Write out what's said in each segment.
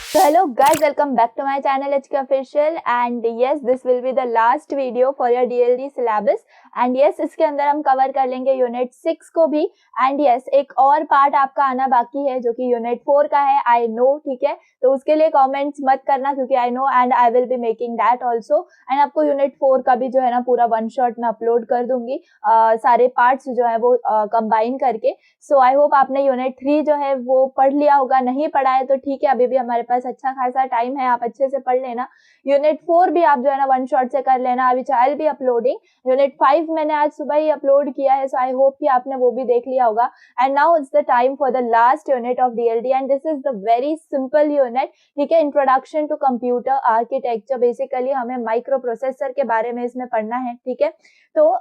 So hello guys, welcome back to my channel HK Official and yes, this will be the last video for your DLD syllabus and yes, इसके अंदर हम cover कर लेंगे unit 6 को भी and yes, एक और part आपका आना बाकी है जो कि यूनिट 4 का है, आई नो, ठीक है। तो उसके लिए कमेंट्स मत करना क्योंकि I know and I will be making that also and आपको यूनिट 4 का भी जो है ना पूरा वन शॉट में अपलोड कर दूंगी, सारे पार्ट्स जो है वो कंबाइन करके। सो आई होप आपने यूनिट 3 जो है वो पढ़ लिया होगा, नहीं पढ़ा है तो ठीक है, अभी भी हमारे पास अच्छा खासा टाइम है, आप अच्छे से पढ़ लेना। यूनिट 4 भी आप जो है ना वन शॉट से कर लेना, which I will be uploading. Unit 5 मैंने आज सुबह ही अपलोड किया है, सो आई होप कि आपने वो भी देख लिया होगा। And now it's the time for the last unit of DLD and this is the very simple unit, ठीक है। Introduction to computer architecture, basically हमें माइक्रो प्रोसेसर के बारे में इसमें पढ़ना है, ठीक है। तो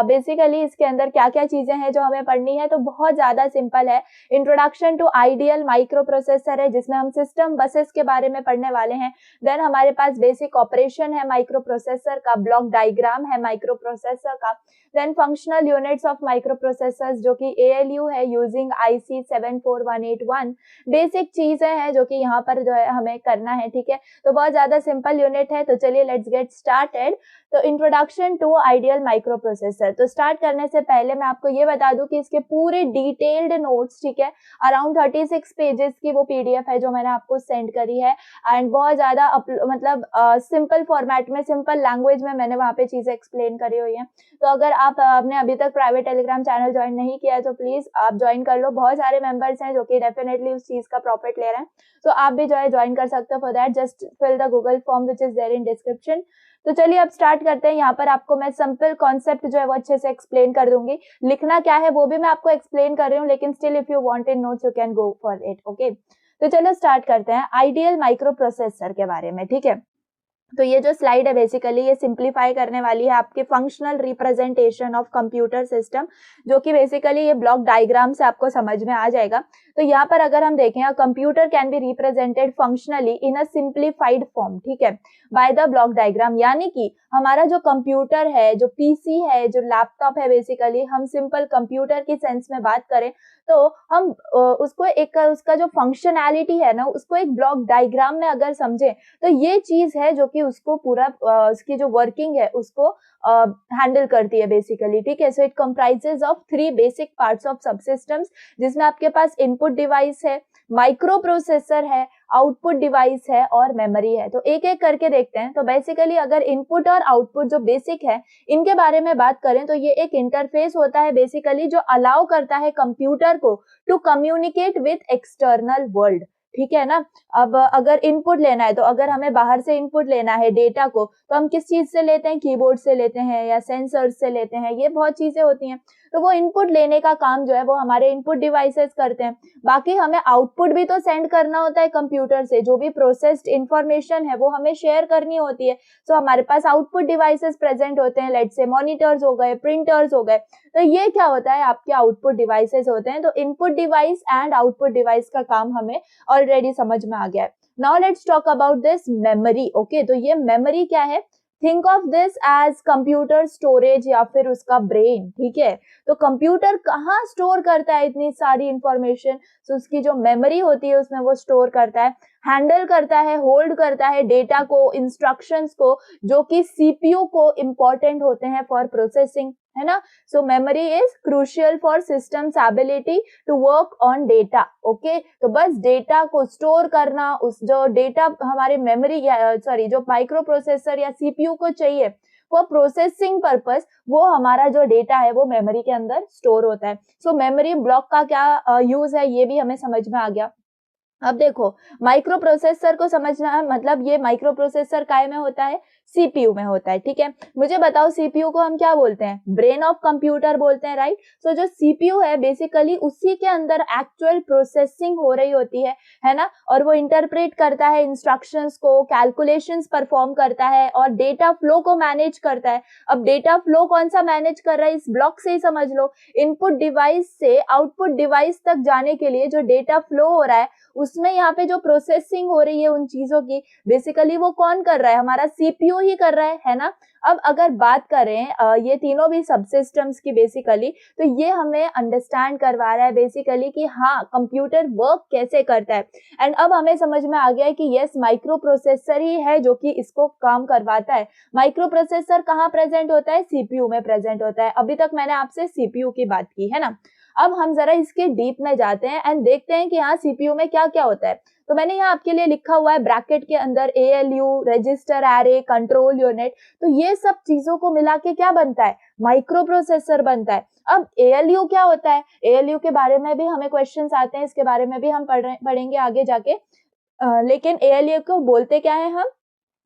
बेसिकली इसके अंदर क्या क्या चीजें हैं जो हमें पढ़नी है, तो बहुत ज्यादा सिंपल है। Introduction to ideal microprocessor है जिसमें हम सिस्टम बसेस के बारे में पढ़ने वाले हैं। देन हमारे पास बेसिक ऑपरेशन है माइक्रो प्रोसेसर का, ब्लॉक डायग्राम है माइक्रो प्रोसेसर का। Then functional units of microprocessors जो कि ALU है यूजिंग IC 74181। बेसिक चीजें हैं जो कि यहाँ पर जो है हमें करना है, ठीक है। तो बहुत ज्यादा सिंपल यूनिट है, तो चलिए लेट्स गेट स्टार्टेड। तो introduction to ideal microprocessor, तो स्टार्ट करने से पहले मैं आपको ये बता दूं कि इसके पूरे डिटेल्ड नोट्स, ठीक है, अराउंड 36 पेजेस की वो PDF है जो मैंने आपको सेंड करी है एंड बहुत ज्यादा मतलब सिंपल फॉर्मेट में, सिंपल लैंग्वेज में मैंने वहाँ पे चीजें एक्सप्लेन करी हुई है। तो अगर आपने अभी तक प्राइवेट टेलीग्राम चैनल ज्वाइन नहीं किया है तो प्लीज आप ज्वाइन कर लो। बहुत सारे मेंबर्स हैं जो कि डेफिनेटली उस चीज का प्रॉफिट ले रहे हैं, तो आप भी जो है ज्वाइन कर सकते हो। For that just fill the Google form which is there in description. तो चलिए अब स्टार्ट करते हैं। यहाँ पर आपको मैं सिंपल कॉन्सेप्ट जो है वो अच्छे से एक्सप्लेन कर दूंगी, लिखना क्या है वो भी मैं आपको एक्सप्लेन कर रही हूँ, लेकिन still if you wanted notes you can go for it, okay. तो चलो स्टार्ट करते हैं आइडियल माइक्रो प्रोसेसर के बारे में, ठीक है। तो ये जो स्लाइड है बेसिकली ये सिंप्लीफाई करने वाली है आपके functional representation of computer system, जो कि बेसिकली ये ब्लॉक डायग्राम से आपको समझ में आ जाएगा। तो यहाँ पर अगर हम देखें, computer can be represented functionally in a simplified form, ठीक है, बाय द ब्लॉक डायग्राम। यानी कि हमारा जो कंप्यूटर है, जो PC है, जो लैपटॉप है, बेसिकली हम सिंपल कंप्यूटर की सेंस में बात करें तो हम उसको एक उसका जो फंक्शनैलिटी है ना उसको एक ब्लॉक डायग्राम में अगर समझें तो ये चीज है जो कि उसको पूरा उसकी जो वर्किंग है उसको हैंडल करती है बेसिकली, ठीक है। So it comprises of 3 basic parts of subsystems, जिसमें आपके पास इनपुट डिवाइस है, माइक्रो प्रोसेसर है, आउटपुट डिवाइस है और मेमोरी है। तो एक एक करके देखते हैं। तो बेसिकली अगर इनपुट और आउटपुट जो बेसिक है इनके बारे में बात करें तो ये एक इंटरफेस होता है बेसिकली जो अलाउ करता है कंप्यूटर को to communicate with external world, ठीक है ना। अब अगर इनपुट लेना है तो अगर हमें बाहर से इनपुट लेना है डेटा को तो हम किस चीज से लेते हैं, कीबोर्ड से लेते हैं या सेंसर्स से लेते हैं, ये बहुत चीजें होती हैं। तो वो इनपुट लेने का काम जो है वो हमारे इनपुट डिवाइसेस करते हैं। बाकी हमें आउटपुट भी तो सेंड करना होता है कंप्यूटर से, जो भी प्रोसेस्ड इंफॉर्मेशन है वो हमें शेयर करनी होती है। तो हमारे पास आउटपुट डिवाइसेस प्रेजेंट होते हैं, लेट्स से मॉनिटर्स हो गए, प्रिंटर्स हो गए। तो ये क्या होता है, आपके आउटपुट डिवाइसेस होते हैं। तो input device and output device का काम हमें ऑलरेडी समझ में आ गया है। Now let's talk about this memory, okay. तो ये मेमोरी क्या है, think of this as computer storage या फिर उसका ब्रेन, ठीक है। तो कंप्यूटर कहाँ स्टोर करता है इतनी सारी इंफॉर्मेशन, तो उसकी जो मेमोरी होती है उसमें वो स्टोर करता है, हैंडल करता है, होल्ड करता है डेटा को, इंस्ट्रक्शंस को, जो कि CPU को इंपॉर्टेंट होते हैं फॉर प्रोसेसिंग, है ना। So memory is crucial for system's ability to work on data, okay. तो बस डेटा को स्टोर करना, उस जो डेटा हमारे मेमोरी सॉरी जो माइक्रो प्रोसेसर या CPU को चाहिए वो प्रोसेसिंग पर्पस, वो हमारा जो डेटा है वो मेमोरी के अंदर स्टोर होता है। सो मेमोरी ब्लॉक का क्या यूज है ये भी हमें समझ में आ गया। अब देखो माइक्रो प्रोसेसर को समझना है, मतलब ये माइक्रो प्रोसेसर काय में होता है, CPU में होता है, ठीक है। मुझे बताओ CPU को हम क्या बोलते हैं, ब्रेन ऑफ कंप्यूटर बोलते हैं, राइट। सो जो CPU है बेसिकली उसी के अंदर एक्चुअल प्रोसेसिंग हो रही होती है ना, और वो इंटरप्रेट करता है इंस्ट्रक्शंस को, कैलकुलेशंस परफॉर्म करता है और डेटा फ्लो को मैनेज करता है। अब डेटा फ्लो कौन सा मैनेज कर रहा है, इस ब्लॉक से ही समझ लो। इनपुट डिवाइस से आउटपुट डिवाइस तक जाने के लिए जो डेटा फ्लो हो रहा है उसमें यहाँ पे जो प्रोसेसिंग हो रही है उन चीजों की, बेसिकली वो कौन कर रहा है, हमारा CPU ही कर रहा है ना। अब अगर बात करें ये तीनों भी सबसिस्टम्स की बेसिकली, तो ये हमें अंडरस्टैंड करवा रहा है बेसिकली कि हाँ कंप्यूटर वर्क कैसे करता है। एंड अब हमें समझ में आ गया है कि यस माइक्रो प्रोसेसर ही है जो कि इसको काम करवाता है। माइक्रो प्रोसेसर कहाँ प्रेजेंट होता है? सीपीयू में प्रेजेंट होता है। अभी तक मैंने आपसे सीपीयू की बात की है ना। अब हम जरा इसके डीप में जाते हैं एंड देखते हैं कि यहाँ सीपीयू में क्या क्या होता है। तो मैंने यहाँ आपके लिए लिखा हुआ है ब्रैकेट के अंदर ALU, register array, control unit. तो ये सब चीजों को मिला के क्या बनता है? माइक्रो प्रोसेसर बनता है। अब ALU क्या होता है? ALU के बारे में भी हमें क्वेश्चंस आते हैं, इसके बारे में भी हम पढ़ेंगे आगे जाके। लेकिन ALU को बोलते क्या है हम?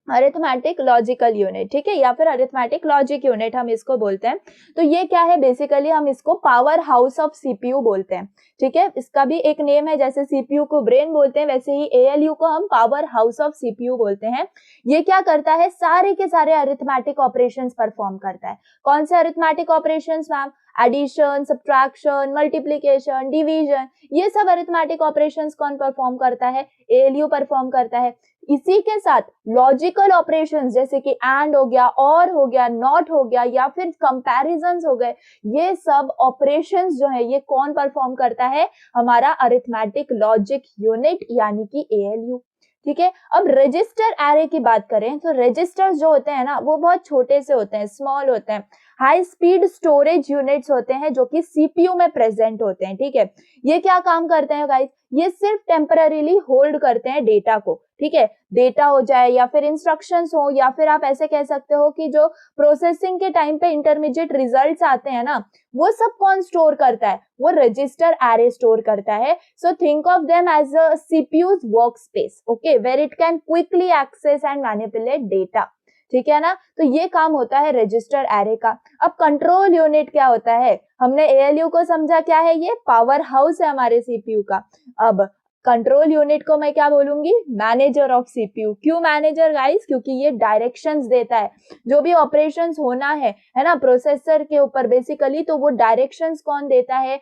अरिथमेटिक लॉजिकल यूनिट, ठीक है, या फिर अरिथमेटिक लॉजिक यूनिट हम इसको बोलते हैं। तो ये क्या है? बेसिकली हम इसको पावर हाउस ऑफ सीपीयू बोलते हैं, ठीक है। इसका भी एक नेम है, जैसे सीपीयू को ब्रेन बोलते हैं वैसे ही ALU को हम पावर हाउस ऑफ सीपीयू बोलते हैं। ये क्या करता है? सारे के सारे अरिथमेटिक ऑपरेशंस परफॉर्म करता है। कौन से arithmetic operations ma'am? Addition, subtraction, multiplication, division, ये सब अरिथमेटिक ऑपरेशंस कौन परफॉर्म करता है? ALU परफॉर्म करता है। इसी के साथ लॉजिकल ऑपरेशंस जैसे कि एंड हो गया, और हो गया, नॉट हो गया, या फिर कंपैरिजंस हो गए, ये सब ऑपरेशंस जो है ये कौन परफॉर्म करता है? हमारा अरिथमेटिक लॉजिक यूनिट यानी कि ALU, ठीक है। अब रजिस्टर एरे की बात करें तो रजिस्टर्स जो होते हैं ना वो बहुत छोटे से होते हैं, स्मॉल होते हैं, हाई स्पीड स्टोरेज यूनिट्स होते हैं जो कि सीपीयू में प्रेजेंट होते हैं, ठीक है। ये क्या काम करते हैं गाइस? ये सिर्फ टेम्पररीली होल्ड करते हैं डेटा को, ठीक है। डेटा हो जाए या फिर इंस्ट्रक्शंस हो, या फिर आप ऐसे कह सकते हो कि जो प्रोसेसिंग के टाइम पे इंटरमीडिएट रिजल्ट्स आते हैं ना, वो सब कौन स्टोर करता है? वो रजिस्टर एरे स्टोर करता है। So think of them as a CPU's work space, okay, where it can quickly access and manipulate data, ठीक है ना। तो ये काम होता है रजिस्टर एरे का। अब कंट्रोल यूनिट क्या होता है? हमने ALU को समझा क्या है? ये पावर हाउस है हमारे सीपीयू का। अब कंट्रोल यूनिट को मैं क्या बोलूंगी? Manager of CPU. क्यों मैनेजर गाइस? क्योंकि ये डायरेक्शंस देता है, जो भी ऑपरेशंस होना है ना प्रोसेसर के ऊपर बेसिकली, तो वो डायरेक्शंस कौन देता है?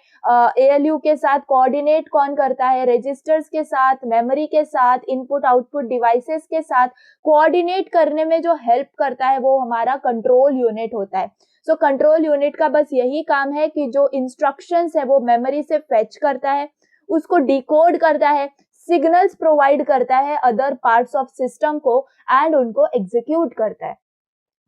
ALU के साथ कोऑर्डिनेट कौन करता है? रजिस्टर्स के साथ, मेमोरी के साथ, इनपुट आउटपुट डिवाइसेस के साथ कोऑर्डिनेट करने में जो हेल्प करता है वो हमारा कंट्रोल यूनिट होता है। सो कंट्रोल यूनिट का बस यही काम है कि जो इंस्ट्रक्शंस है वो मेमोरी से फेच करता है, उसको डिकोड करता है, सिग्नल्स प्रोवाइड करता है अदर पार्ट्स ऑफ सिस्टम को, एंड उनको एग्जीक्यूट करता है।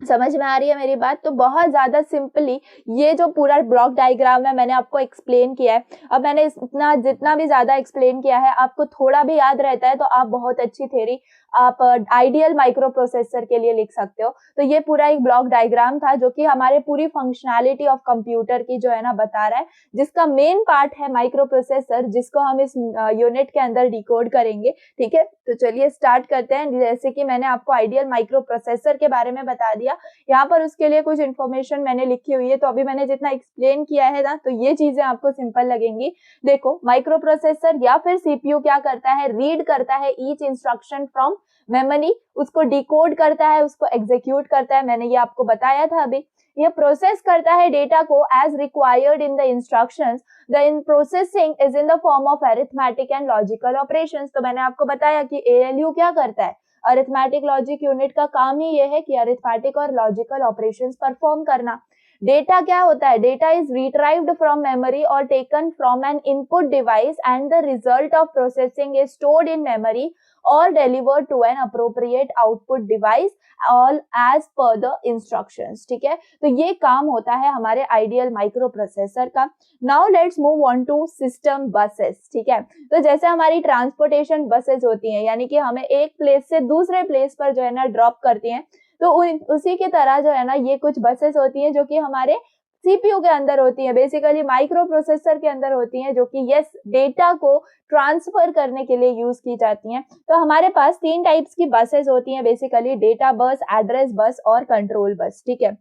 समझ में आ रही है मेरी बात? तो बहुत ज्यादा सिंपली ये जो पूरा ब्लॉक डायग्राम है मैंने आपको एक्सप्लेन किया है। अब मैंने इतना जितना भी ज्यादा एक्सप्लेन किया है आपको थोड़ा भी याद रहता है तो आप बहुत अच्छी थ्योरी आप आइडियल माइक्रो प्रोसेसर के लिए लिख सकते हो। तो ये पूरा एक ब्लॉक डायग्राम था जो कि हमारे पूरी फंक्शनैलिटी ऑफ कंप्यूटर की जो है ना बता रहा है, जिसका मेन पार्ट है माइक्रो प्रोसेसर, जिसको हम इस यूनिट के अंदर डिकोड करेंगे, ठीक है। तो चलिए स्टार्ट करते हैं। जैसे कि मैंने आपको आइडियल माइक्रो प्रोसेसर के बारे में बता दिया, यहाँ पर उसके लिए कुछ इन्फॉर्मेशन मैंने लिखी हुई है। तो अभी मैंने जितना एक्सप्लेन किया है ना तो ये चीजें आपको सिंपल लगेंगी। देखो माइक्रो प्रोसेसर या फिर सीपीयू क्या करता है? रीड करता है ईच इंस्ट्रक्शन फ्रॉम मेमोरी, उसको डिकोड करता है, उसको एग्जीक्यूट करता है, मैंने ये आपको बताया था अभी। ये प्रोसेस करता है डेटा को as required in the instructions. The in processing is in the form of arithmetic and logical operations. तो मैंने आपको बताया कि ALU क्या करता है? अरिथमेटिक लॉजिक यूनिट का काम ही ये है कि अरिथमेटिक और लॉजिकल ऑपरेशंस परफॉर्म करना। डेटा क्या होता है? डेटा इज रिट्राइव्ड फ्रॉम मेमोरी और taken from N input device and the result of processing is stored in memory और delivered to an appropriate output device all as per the instructions, ठीक है। तो ये काम होता है हमारे आइडियल माइक्रो प्रोसेसर का। Now let's move on to system buses, ठीक है। तो जैसे हमारी ट्रांसपोर्टेशन बसेस होती हैं, यानी कि हमें एक प्लेस से दूसरे प्लेस पर जो है ना ड्रॉप करती हैं, तो उसी की तरह जो है ना ये कुछ बसेस होती हैं जो कि हमारे सीपीयू के अंदर होती है, बेसिकली माइक्रो प्रोसेसर के अंदर होती हैं, जो कि यस डेटा को ट्रांसफर करने के लिए यूज की जाती हैं। तो हमारे पास 3 टाइप्स की बसेस होती हैं बेसिकली, डेटा बस, एड्रेस बस और कंट्रोल बस, ठीक है।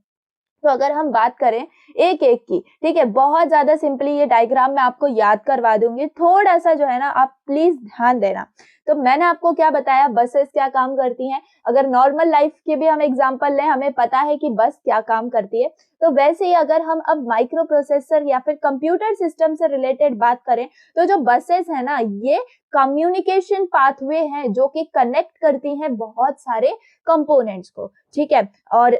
तो अगर हम बात करें एक एक की, ठीक है, बहुत ज्यादा सिंपली ये डायग्राम मैं आपको याद करवा दूंगी, थोड़ा सा जो है ना आप प्लीज ध्यान देना। तो मैंने आपको क्या बताया, बसेस क्या काम करती हैं। अगर नॉर्मल लाइफ के भी हम एग्जांपल लें, हमें पता है कि बस क्या काम करती है। तो वैसे ही अगर हम अब माइक्रो प्रोसेसर या फिर कंप्यूटर सिस्टम से रिलेटेड बात करें, तो जो बसेस है ना, ये कम्युनिकेशन पाथवे हैं जो कि कनेक्ट करती हैं बहुत सारे कंपोनेंट्स को, ठीक है। और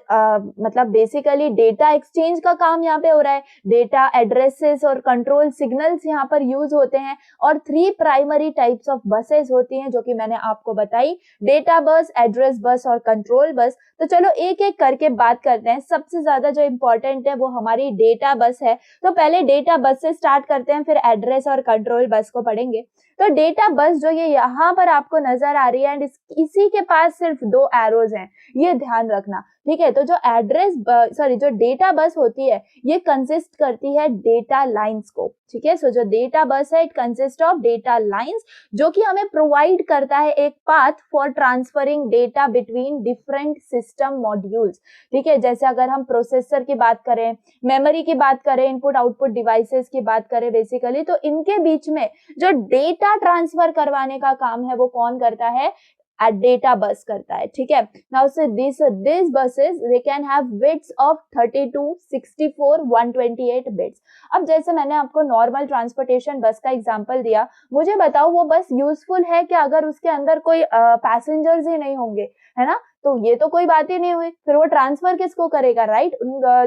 मतलब बेसिकली डेटा एक्सचेंज का काम यहाँ पे हो रहा है। डेटा एड्रेसेस और कंट्रोल सिग्नल्स यहाँ पर यूज होते हैं। और 3 प्राइमरी टाइप्स ऑफ बसेस होती हैं जो कि मैंने आपको बताई, डेटा बस, एड्रेस बस और कंट्रोल बस। तो चलो एक एक करके बात करते हैं। सबसे ज्यादा जो इम्पोर्टेंट है वो हमारी डेटा बस है। तो पहले डेटा बस से स्टार्ट करते हैं, फिर एड्रेस और कंट्रोल बस को पढ़ेंगे। तो डेटा बस जो ये यहाँ पर आपको नजर आ रही है, एंड इसी के पास सिर्फ 2 एरोज हैं, ये ध्यान रखना, ठीक है। तो जो डेटा बस होती है, ये कंसिस्ट करती है डेटा लाइंस को, ठीक है। सो जो डेटा बस है, it consist of data lines, जो कि हमें प्रोवाइड करता है एक path for transferring data between different system modules, ठीक है। जैसे अगर हम प्रोसेसर की बात करें, मेमोरी की बात करें, इनपुट आउटपुट डिवाइसेस की बात करें बेसिकली, तो इनके बीच में जो डेटा ट्रांसफर करवाने का काम है वो कौन करता है, डेटा बस करता है, ठीक है। नाउ से these buses they can have widths of 32, 64, 128 bits। अब जैसे मैंने आपको नॉर्मल ट्रांसपोर्टेशन बस का एग्जांपल दिया, मुझे बताओ वो बस यूजफुल है कि अगर उसके अंदर कोई पैसेंजर्स ही नहीं होंगे, है ना। तो ये तो कोई बात ही नहीं हुई, फिर वो ट्रांसफर किसको करेगा, राइट।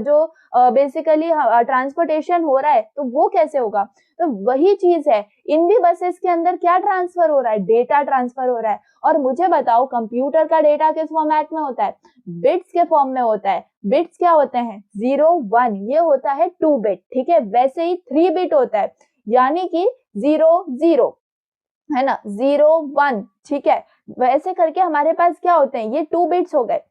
जो बेसिकली ट्रांसपोर्टेशन हो रहा है तो वो कैसे होगा। तो वही चीज है, इन भी बसेस के अंदर क्या ट्रांसफर हो रहा है, डेटा ट्रांसफर हो रहा है। और मुझे बताओ कंप्यूटर का डेटा किस फॉर्मेट में होता है, बिट्स के फॉर्म में होता है। बिट्स क्या होते हैं, 0, 1, ये होता है 2 बिट, ठीक है। वैसे ही 3 बिट होता है, यानी कि 0, 0, है ना, 0, 1, ठीक है। वैसे करके हमारे पास क्या होते हैं, ये 2 बिट्स हो गए।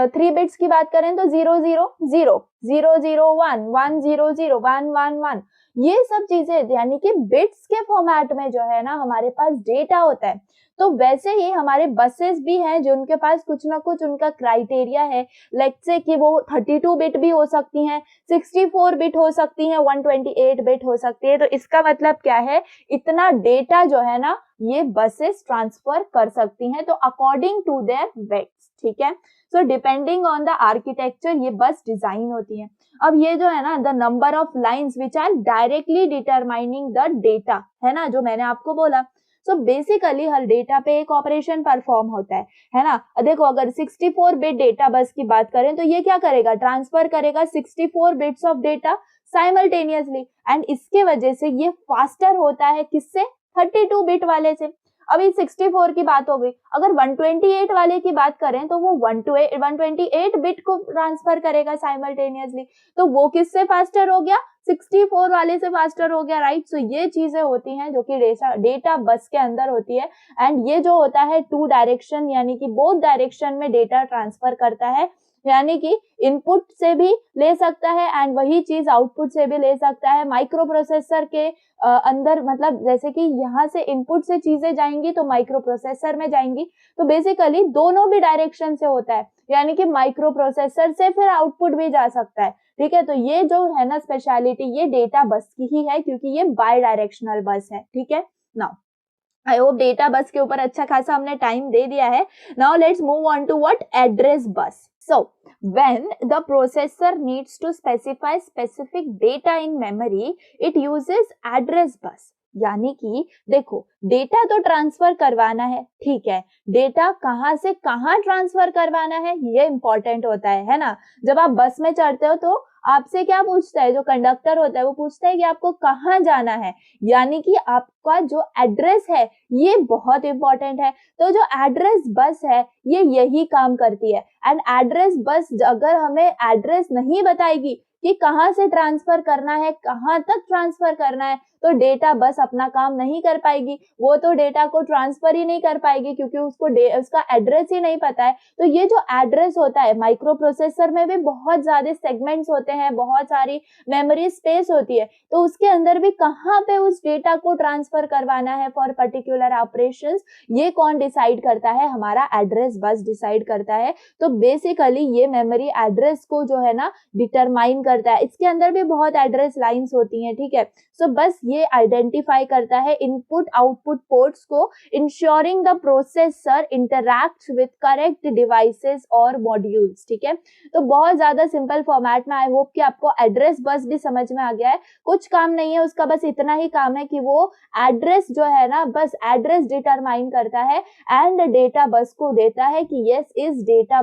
3 बिट्स की बात करें तो 0, 0, 0, 0, 0, 1, 1, 0, 0, 1, 1, 1, ये सब चीजें, यानी कि बिट्स के फॉर्मेट में जो है ना हमारे पास डेटा होता है। तो वैसे ही हमारे बसेस भी हैं जो उनके पास कुछ ना कुछ उनका क्राइटेरिया है। लेट्स से कि वो 32 बिट भी हो सकती हैं, 64 बिट हो सकती हैं, 128 बिट हो सकती है। तो इसका मतलब क्या है, इतना डेटा जो है ना ये बसेस ट्रांसफर कर सकती हैं, तो अकॉर्डिंग टू देयर वेट्स, ठीक है। So depending on the architecture ये बस डिजाइन होती है। अब ये जो है ना, the number of lines which are directly determining the data, है ना, जो मैंने आपको बोला। सो बेसिकली हर डेटा पे एक ऑपरेशन परफॉर्म होता है ना। देखो अगर 64 बिट डेटा बस की बात करें तो ये क्या करेगा, ट्रांसफर करेगा 64 bits of data simultaneously, and इसके वजह से ये फास्टर होता है किससे, 32 बिट वाले से। अभी 64 की बात हो गई, अगर 128 वाले की बात करें तो वो 128 बिट को ट्रांसफर करेगा साइमल्टेनियसली, तो वो किससे फास्टर हो गया, 64 वाले से फास्टर हो गया, राइट। सो ये चीजें होती हैं जो कि डेटा बस के अंदर होती है। एंड ये जो होता है 2 डायरेक्शन, यानी कि बोथ डायरेक्शन में डेटा ट्रांसफर करता है, यानी कि इनपुट से भी ले सकता है एंड वही चीज आउटपुट से भी ले सकता है। माइक्रो प्रोसेसर के अंदर, मतलब जैसे कि यहाँ से इनपुट से चीजें जाएंगी तो माइक्रो प्रोसेसर में जाएंगी, तो बेसिकली दोनों भी डायरेक्शन से होता है, यानी कि माइक्रो प्रोसेसर से फिर आउटपुट भी जा सकता है, ठीक है। तो ये जो है ना स्पेशलिटी, ये डेटा बस की ही है क्योंकि ये बाय डायरेक्शनल बस है, ठीक है। नाउ आई होप डेटा बस के ऊपर अच्छा खासा हमने टाइम दे दिया है। Now let's move on to what, address bus. So when the processor needs to specify specific data in memory, it uses address bus। यानी कि देखो डेटा तो ट्रांसफर करवाना है, ठीक है, डेटा कहाँ से कहाँ ट्रांसफर करवाना है ये इंपॉर्टेंट होता है ना। जब आप बस में चढ़ते हो तो आपसे क्या पूछता है, जो कंडक्टर होता है वो पूछता है कि आपको कहाँ जाना है, यानी कि आपका जो एड्रेस है ये बहुत इंपॉर्टेंट है। तो जो एड्रेस बस है ये यही काम करती है। एंड एड्रेस बस अगर हमें एड्रेस नहीं बताएगी कि कहाँ से ट्रांसफर करना है, कहाँ तक ट्रांसफर करना है, तो डेटा बस अपना काम नहीं कर पाएगी, वो तो डेटा को ट्रांसफर ही नहीं कर पाएगी क्योंकि उसको उसका एड्रेस ही नहीं पता है। तो ये जो एड्रेस होता है, माइक्रो प्रोसेसर में भी बहुत ज्यादा सेगमेंट्स होते हैं, बहुत सारी मेमोरी स्पेस होती है, तो उसके अंदर भी कहाँ पे उस डेटा को ट्रांसफर करवाना है फॉर पर्टिकुलर ऑपरेशंस, ये कौन डिसाइड करता है, हमारा एड्रेस बस डिसाइड करता है। तो बेसिकली ये मेमोरी एड्रेस को जो है ना डिटरमाइन करता है, इसके अंदर भी बहुत एड्रेस लाइंस होती हैं, ठीक है। सो बस ये आइडेंटिफाई करता है इनपुट आउटपुट पोर्ट्स को, ensuring the processor interact with correct devices और मॉड्यूल्स, ठीक है। तो बहुत ज्यादा सिंपल फॉर्मेट में, आई होप कि आपको एड्रेस बस भी समझ में आ गया है। कुछ काम नहीं है उसका, बस इतना ही काम है कि वो एड्रेस जो है ना, बस एड्रेस डिटरमाइन करता है एंड डेटा बस को देता है कि यस इस डेटा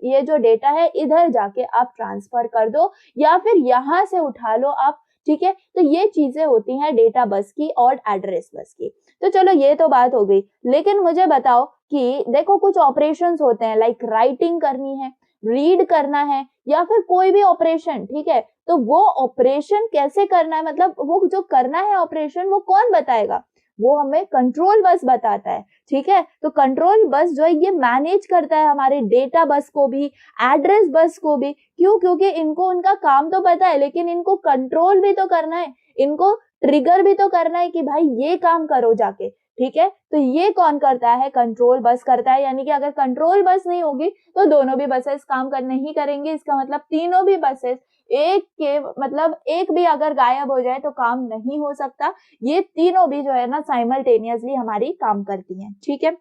ये जो डेटा है इधर जाके आप ट्रांसफर कर दो या फिर यहां से उठा लो आप, ठीक है। तो ये चीजें होती हैं डेटा बस की और एड्रेस बस की। तो चलो ये तो बात हो गई, लेकिन मुझे बताओ कि देखो कुछ ऑपरेशंस होते हैं, लाइक राइटिंग करनी है, रीड करना है या फिर कोई भी ऑपरेशन, ठीक है। तो वो ऑपरेशन कैसे करना है, मतलब वो जो करना है ऑपरेशन वो कौन बताएगा, वो हमें कंट्रोल बस बताता है, ठीक है। तो कंट्रोल बस जो है ये मैनेज करता है हमारे डेटा बस को भी, एड्रेस बस को भी। क्यों? क्योंकि इनको उनका काम तो पता है, लेकिन इनको कंट्रोल भी तो करना है, इनको ट्रिगर भी तो करना है कि भाई ये काम करो जाके, ठीक है। तो ये कौन करता है? कंट्रोल बस करता है। यानी कि अगर कंट्रोल बस नहीं होगी तो दोनों भी बसेस काम नहीं करेंगे। इसका मतलब तीनों भी बसेस एक भी अगर गायब हो जाए तो काम नहीं हो सकता। ये तीनों भी जो है ना साइमल्टेनियसली हमारी काम करती हैं, ठीक है।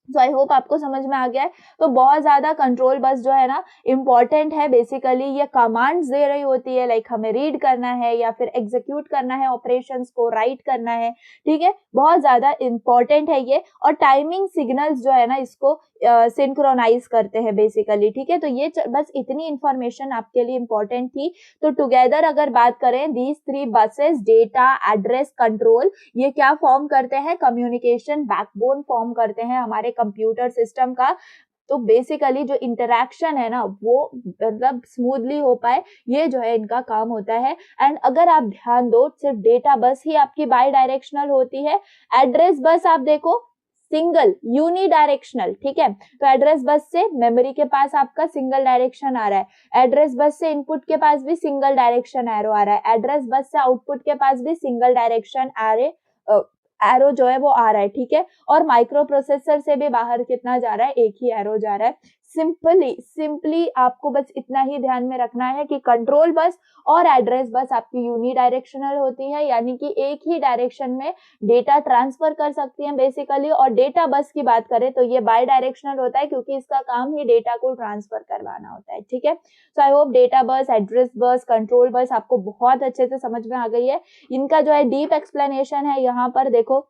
तो आई होप आपको समझ में आ गया है। तो बहुत ज्यादा कंट्रोल बस जो है ना इम्पोर्टेंट है। बेसिकली ये कमांड्स दे रही होती है, लाइक हमें रीड करना है या फिर एग्जीक्यूट करना है, ऑपरेशंस को राइट करना है, ठीक है। बहुत ज्यादा इम्पोर्टेंट है ये। और टाइमिंग सिग्नल्स जो है ना इसको सिंक्रोनाइज करते हैं बेसिकली, ठीक है। तो ये बस इतनी इंफॉर्मेशन आपके लिए इम्पोर्टेंट थी। तो टुगेदर अगर बात करें, these three buses, data, address, control, ये क्या फॉर्म करते हैं? कम्युनिकेशन बैकबोन फॉर्म करते हैं हमारे कंप्यूटर सिस्टम का। तो बेसिकली जो इंटरैक्शन है ना वो मतलब स्मूथली हो पाए, ये जो है इनका काम होता है। एंड अगर आप ध्यान दो, सिर्फ डेटा बस ही आपकी बाई डायरेक्शनल होती है, एड्रेस बस आप देखो सिंगल यूनी डायरेक्शनल, ठीक है। तो एड्रेस बस से मेमोरी के पास आपका सिंगल डायरेक्शन आ रहा है, एड्रेस बस से इनपुट के पास भी सिंगल डायरेक्शन एरो आ रहा है, एड्रेस बस से आउटपुट के पास भी सिंगल डायरेक्शन एरो जो है वो आ रहा है, ठीक है। और माइक्रो प्रोसेसर से भी बाहर कितना जा रहा है? एक ही एरो जा रहा है। सिंपली आपको बस इतना ही ध्यान में रखना है कि कंट्रोल बस और एड्रेस बस आपकी यूनी डायरेक्शनल होती है, यानी कि एक ही डायरेक्शन में डेटा ट्रांसफर कर सकती हैं बेसिकली। और डेटा बस की बात करें तो ये बाई डायरेक्शनल होता है, क्योंकि इसका काम ही डेटा को ट्रांसफर करवाना होता है, ठीक है। So I hope data bus, address bus, control bus आपको बहुत अच्छे से समझ में आ गई है। इनका जो है डीप एक्सप्लेनेशन है यहाँ पर देखो।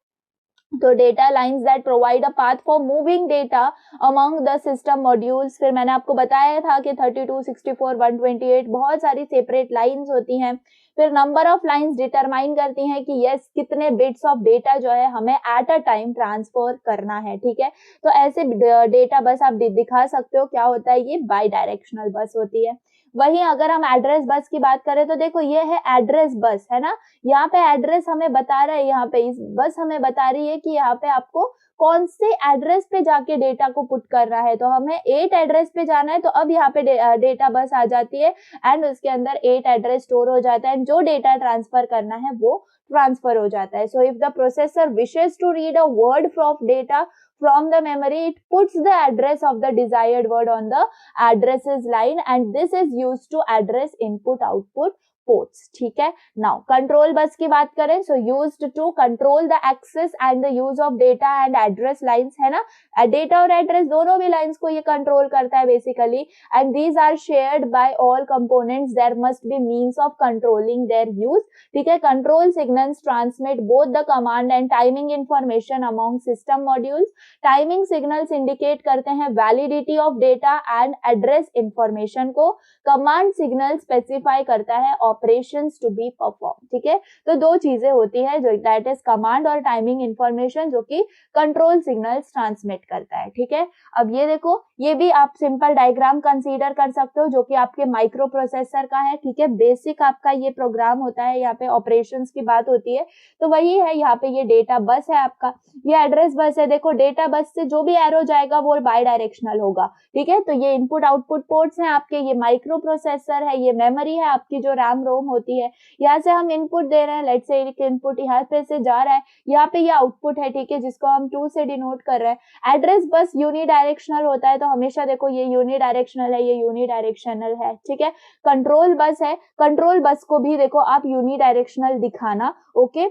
तो data lines that provide a path for moving data among the system modules. फिर मैंने आपको बताया था कि 32, 64, 128 बहुत सारी सेपरेट लाइंस होती हैं। फिर नंबर ऑफ लाइंस डिटरमाइन करती हैं कि यस कितने बिट्स ऑफ डेटा जो है हमें एट अ टाइम ट्रांसफर करना है, ठीक है। तो ऐसे डेटा बस आप दिखा सकते हो क्या होता है, ये बाई डायरेक्शनल बस होती है। वहीं अगर हम एड्रेस बस की बात करें तो देखो ये है एड्रेस बस, है ना। यहाँ पे एड्रेस हमें बता रहा है, यहाँ पे इस बस हमें बता रही है कि यहाँ पे आपको कौन से एड्रेस पे जाके डेटा को पुट करना है। तो हमें 8 एड्रेस पे जाना है, तो अब यहाँ पे डेटा बस आ जाती है एंड उसके अंदर 8 एड्रेस स्टोर हो जाता है, जो डेटा ट्रांसफर करना है वो ट्रांसफर हो जाता है। So if the processor wishes to read a word of data from the memory, it puts the address of the desired word on the addresses line and this is used to address input output ports, ठीक है। Now control bus की बात करें, so used to control the access and the use of data and address lines, है ना। Data और address दोनों भी लाइंस को ये कंट्रोल करता है basically. And these are shared by all components, there must be means of controlling their use, ठीक है। Control signals transmit both the command and timing information among system modules. Timing signals indicate करते हैं validity of data and address information को। Command signal specify करता है operations to be perform, ठीक है। तो दो चीजें होती है, जो दैट इज कमांड और टाइमिंग इंफॉर्मेशन, जो कि कंट्रोल सिग्नल्स ट्रांसमिट करता है, ठीक है। अब ये देखो, ये भी आप सिंपल डायग्राम कंसीडर कर सकते हो, जो कि आपके माइक्रो प्रोसेसर का है, ठीक है। बेसिक आपका ये प्रोग्राम होता है, यहाँ पे ऑपरेशंस की बात होती है, तो वही है। यहाँ पे ये डेटा बस है आपका, ये एड्रेस बस है। देखो डेटा बस से जो भी एरो जाएगा वो बाई डायरेक्शनल होगा, ठीक है। तो ये इनपुट आउटपुट पोर्ट्स हैं आपके, ये माइक्रो प्रोसेसर है, ये मेमोरी है आपकी जो रैम रैम रोम होती है। यहाँ से हम इनपुट दे रहे हैं, लेट्स से एक इनपुट यहाँ पे से जा रहा है, यहाँ पे ये आउटपुट है, ठीक है, जिसको हम 2 से डिनोट कर रहे हैं। एड्रेस बस यूनिडायरेक्शनल होता है, तो हमेशा देखो ये यूनिडायरेक्शनल है, ये यूनिडायरेक्शनल है, ठीक है। कंट्रोल बस है, कंट्रोल बस को भी देखो आप यूनिडायरेक्शनल दिखाना, ओके,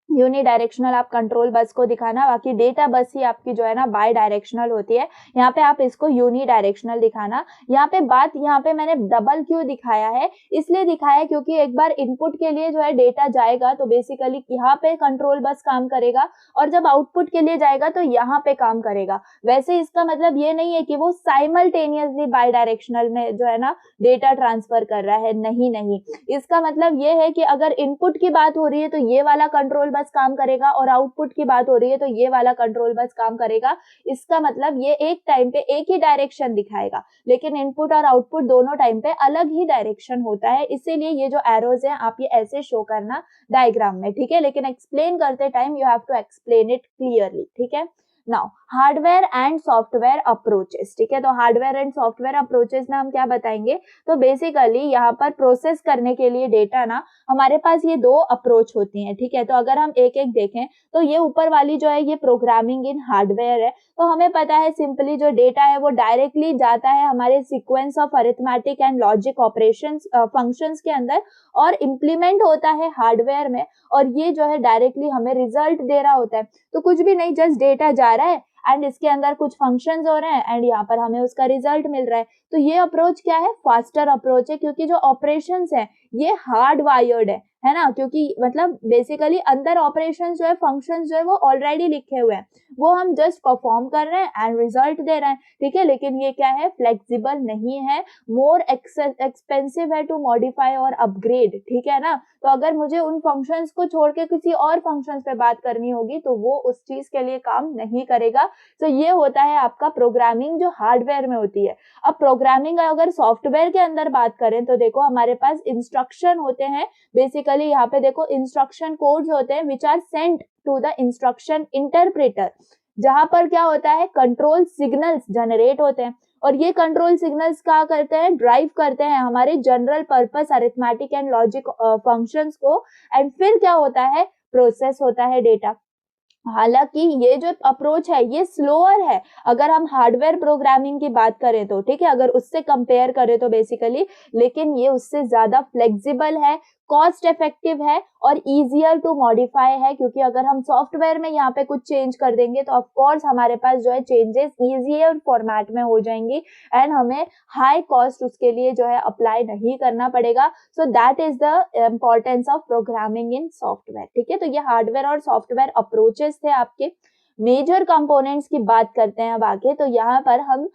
यूनिडायरेक्शनल आप कंट्रोल बस को दिखाना, बाकी डेटा बस ही आपकी जो है ना बाय डायरेक्शनल होती है, यहाँ पे आप इसको यूनिडायरेक्शनल दिखाना। यहाँ पे बात, यहाँ पे मैंने डबल क्यों दिखाया है, इसलिए दिखाया है क्योंकि एक बार इनपुट के लिए जो है डेटा जाएगा तो बेसिकली यहाँ पे कंट्रोल बस काम करेगा, और जब आउटपुट के लिए जाएगा तो यहाँ पे काम करेगा। वैसे इसका मतलब ये नहीं है कि वो साइमल्टेनियसली बाय डायरेक्शनल में जो है ना डेटा ट्रांसफर कर रहा है, नहीं, इसका मतलब ये है कि अगर इनपुट की बात हो रही है तो ये वाला कंट्रोल बस काम करेगा, और आउटपुट की बात हो रही है तो ये वाला कंट्रोल बस काम करेगा। इसका मतलब ये एक टाइम पे एक ही डायरेक्शन दिखाएगा, लेकिन इनपुट और आउटपुट दोनों टाइम पे अलग ही डायरेक्शन होता है, इसीलिए ये जो एरोज हैं आप ये ऐसे शो करना डायग्राम में, ठीक है। लेकिन एक्सप्लेन करते time you have to explain it clearly, ठीक है। Now hardware and software approaches, ठीक है। तो हार्डवेयर एंड सॉफ्टवेयर अप्रोचेस में हम क्या बताएंगे, तो बेसिकली यहाँ पर प्रोसेस करने के लिए डेटा ना हमारे पास ये 2 अप्रोच होती हैं, ठीक है। तो अगर हम एक एक देखें तो ये ऊपर वाली जो है ये प्रोग्रामिंग इन हार्डवेयर है, तो हमें पता है सिंपली जो डेटा है वो डायरेक्टली जाता है हमारे sequence of arithmetic and logic operations functions के अंदर और इम्प्लीमेंट होता है हार्डवेयर में, और ये जो है डायरेक्टली हमें रिजल्ट दे रहा होता है। तो कुछ भी नहीं, जस्ट डेटा जा रहा है एंड इसके अंदर कुछ फंक्शंस हो रहे हैं एंड यहाँ पर हमें उसका रिजल्ट मिल रहा है। तो ये अप्रोच क्या है, फास्टर अप्रोच है, क्योंकि जो ऑपरेशंस है ये हार्ड वायर्ड है ना, क्योंकि मतलब बेसिकली अंदर ऑपरेशंस जो है, फंक्शंस जो है वो ऑलरेडी लिखे हुए हैं, वो हम जस्ट परफॉर्म कर रहे हैं एंड रिजल्ट दे रहे हैं, ठीक है। लेकिन ये क्या है, फ्लेक्सिबल नहीं है, मोर एक्सपेंसिव है टू मॉडिफाई और अपग्रेड, ठीक है ना। तो अगर मुझे उन फंक्शंस को छोड़ के किसी और फंक्शंस पे बात करनी होगी तो वो उस चीज के लिए काम नहीं करेगा। तो ये होता है आपका प्रोग्रामिंग जो हार्डवेयर में होती है। अब प्रोग्रामिंग अगर सॉफ्टवेयर के अंदर बात करें तो देखो हमारे पास इंस्ट्रक्शन होते हैं, बेसिकली यहाँ पे देखो इंस्ट्रक्शन कोड्स होते हैं which are sent to the instruction interpreter, जहां पर क्या होता है, कंट्रोल सिग्नल्स जनरेट होते हैं, और ये कंट्रोल सिग्नल्स क्या करते हैं, ड्राइव करते हैं हमारे general purpose arithmetic and logic functions को, एंड फिर क्या होता है, प्रोसेस होता है डेटा। हालांकि ये जो अप्रोच है ये स्लोअर है अगर हम हार्डवेयर प्रोग्रामिंग की बात करें तो, ठीक है, अगर उससे कंपेयर करें तो बेसिकली, लेकिन ये उससे ज्यादा फ्लेक्सिबल है, कॉस्ट इफेक्टिव है और इजियर टू मॉडिफाई है, क्योंकि अगर हम सॉफ्टवेयर में यहाँ पे कुछ चेंज कर देंगे तो ऑफ कोर्स हमारे पास जो है चेंजेस इजियर फॉर्मेट में हो जाएंगी एंड हमें हाई कॉस्ट उसके लिए जो है अप्लाई नहीं करना पड़ेगा। So that is the importance of programming in software, ठीक है। तो ये हार्डवेयर और सॉफ्टवेयर अप्रोचेस थे आपके। मेजर कंपोनेंट्स की बात करते हैं अब आगे, तो यहाँ पर हम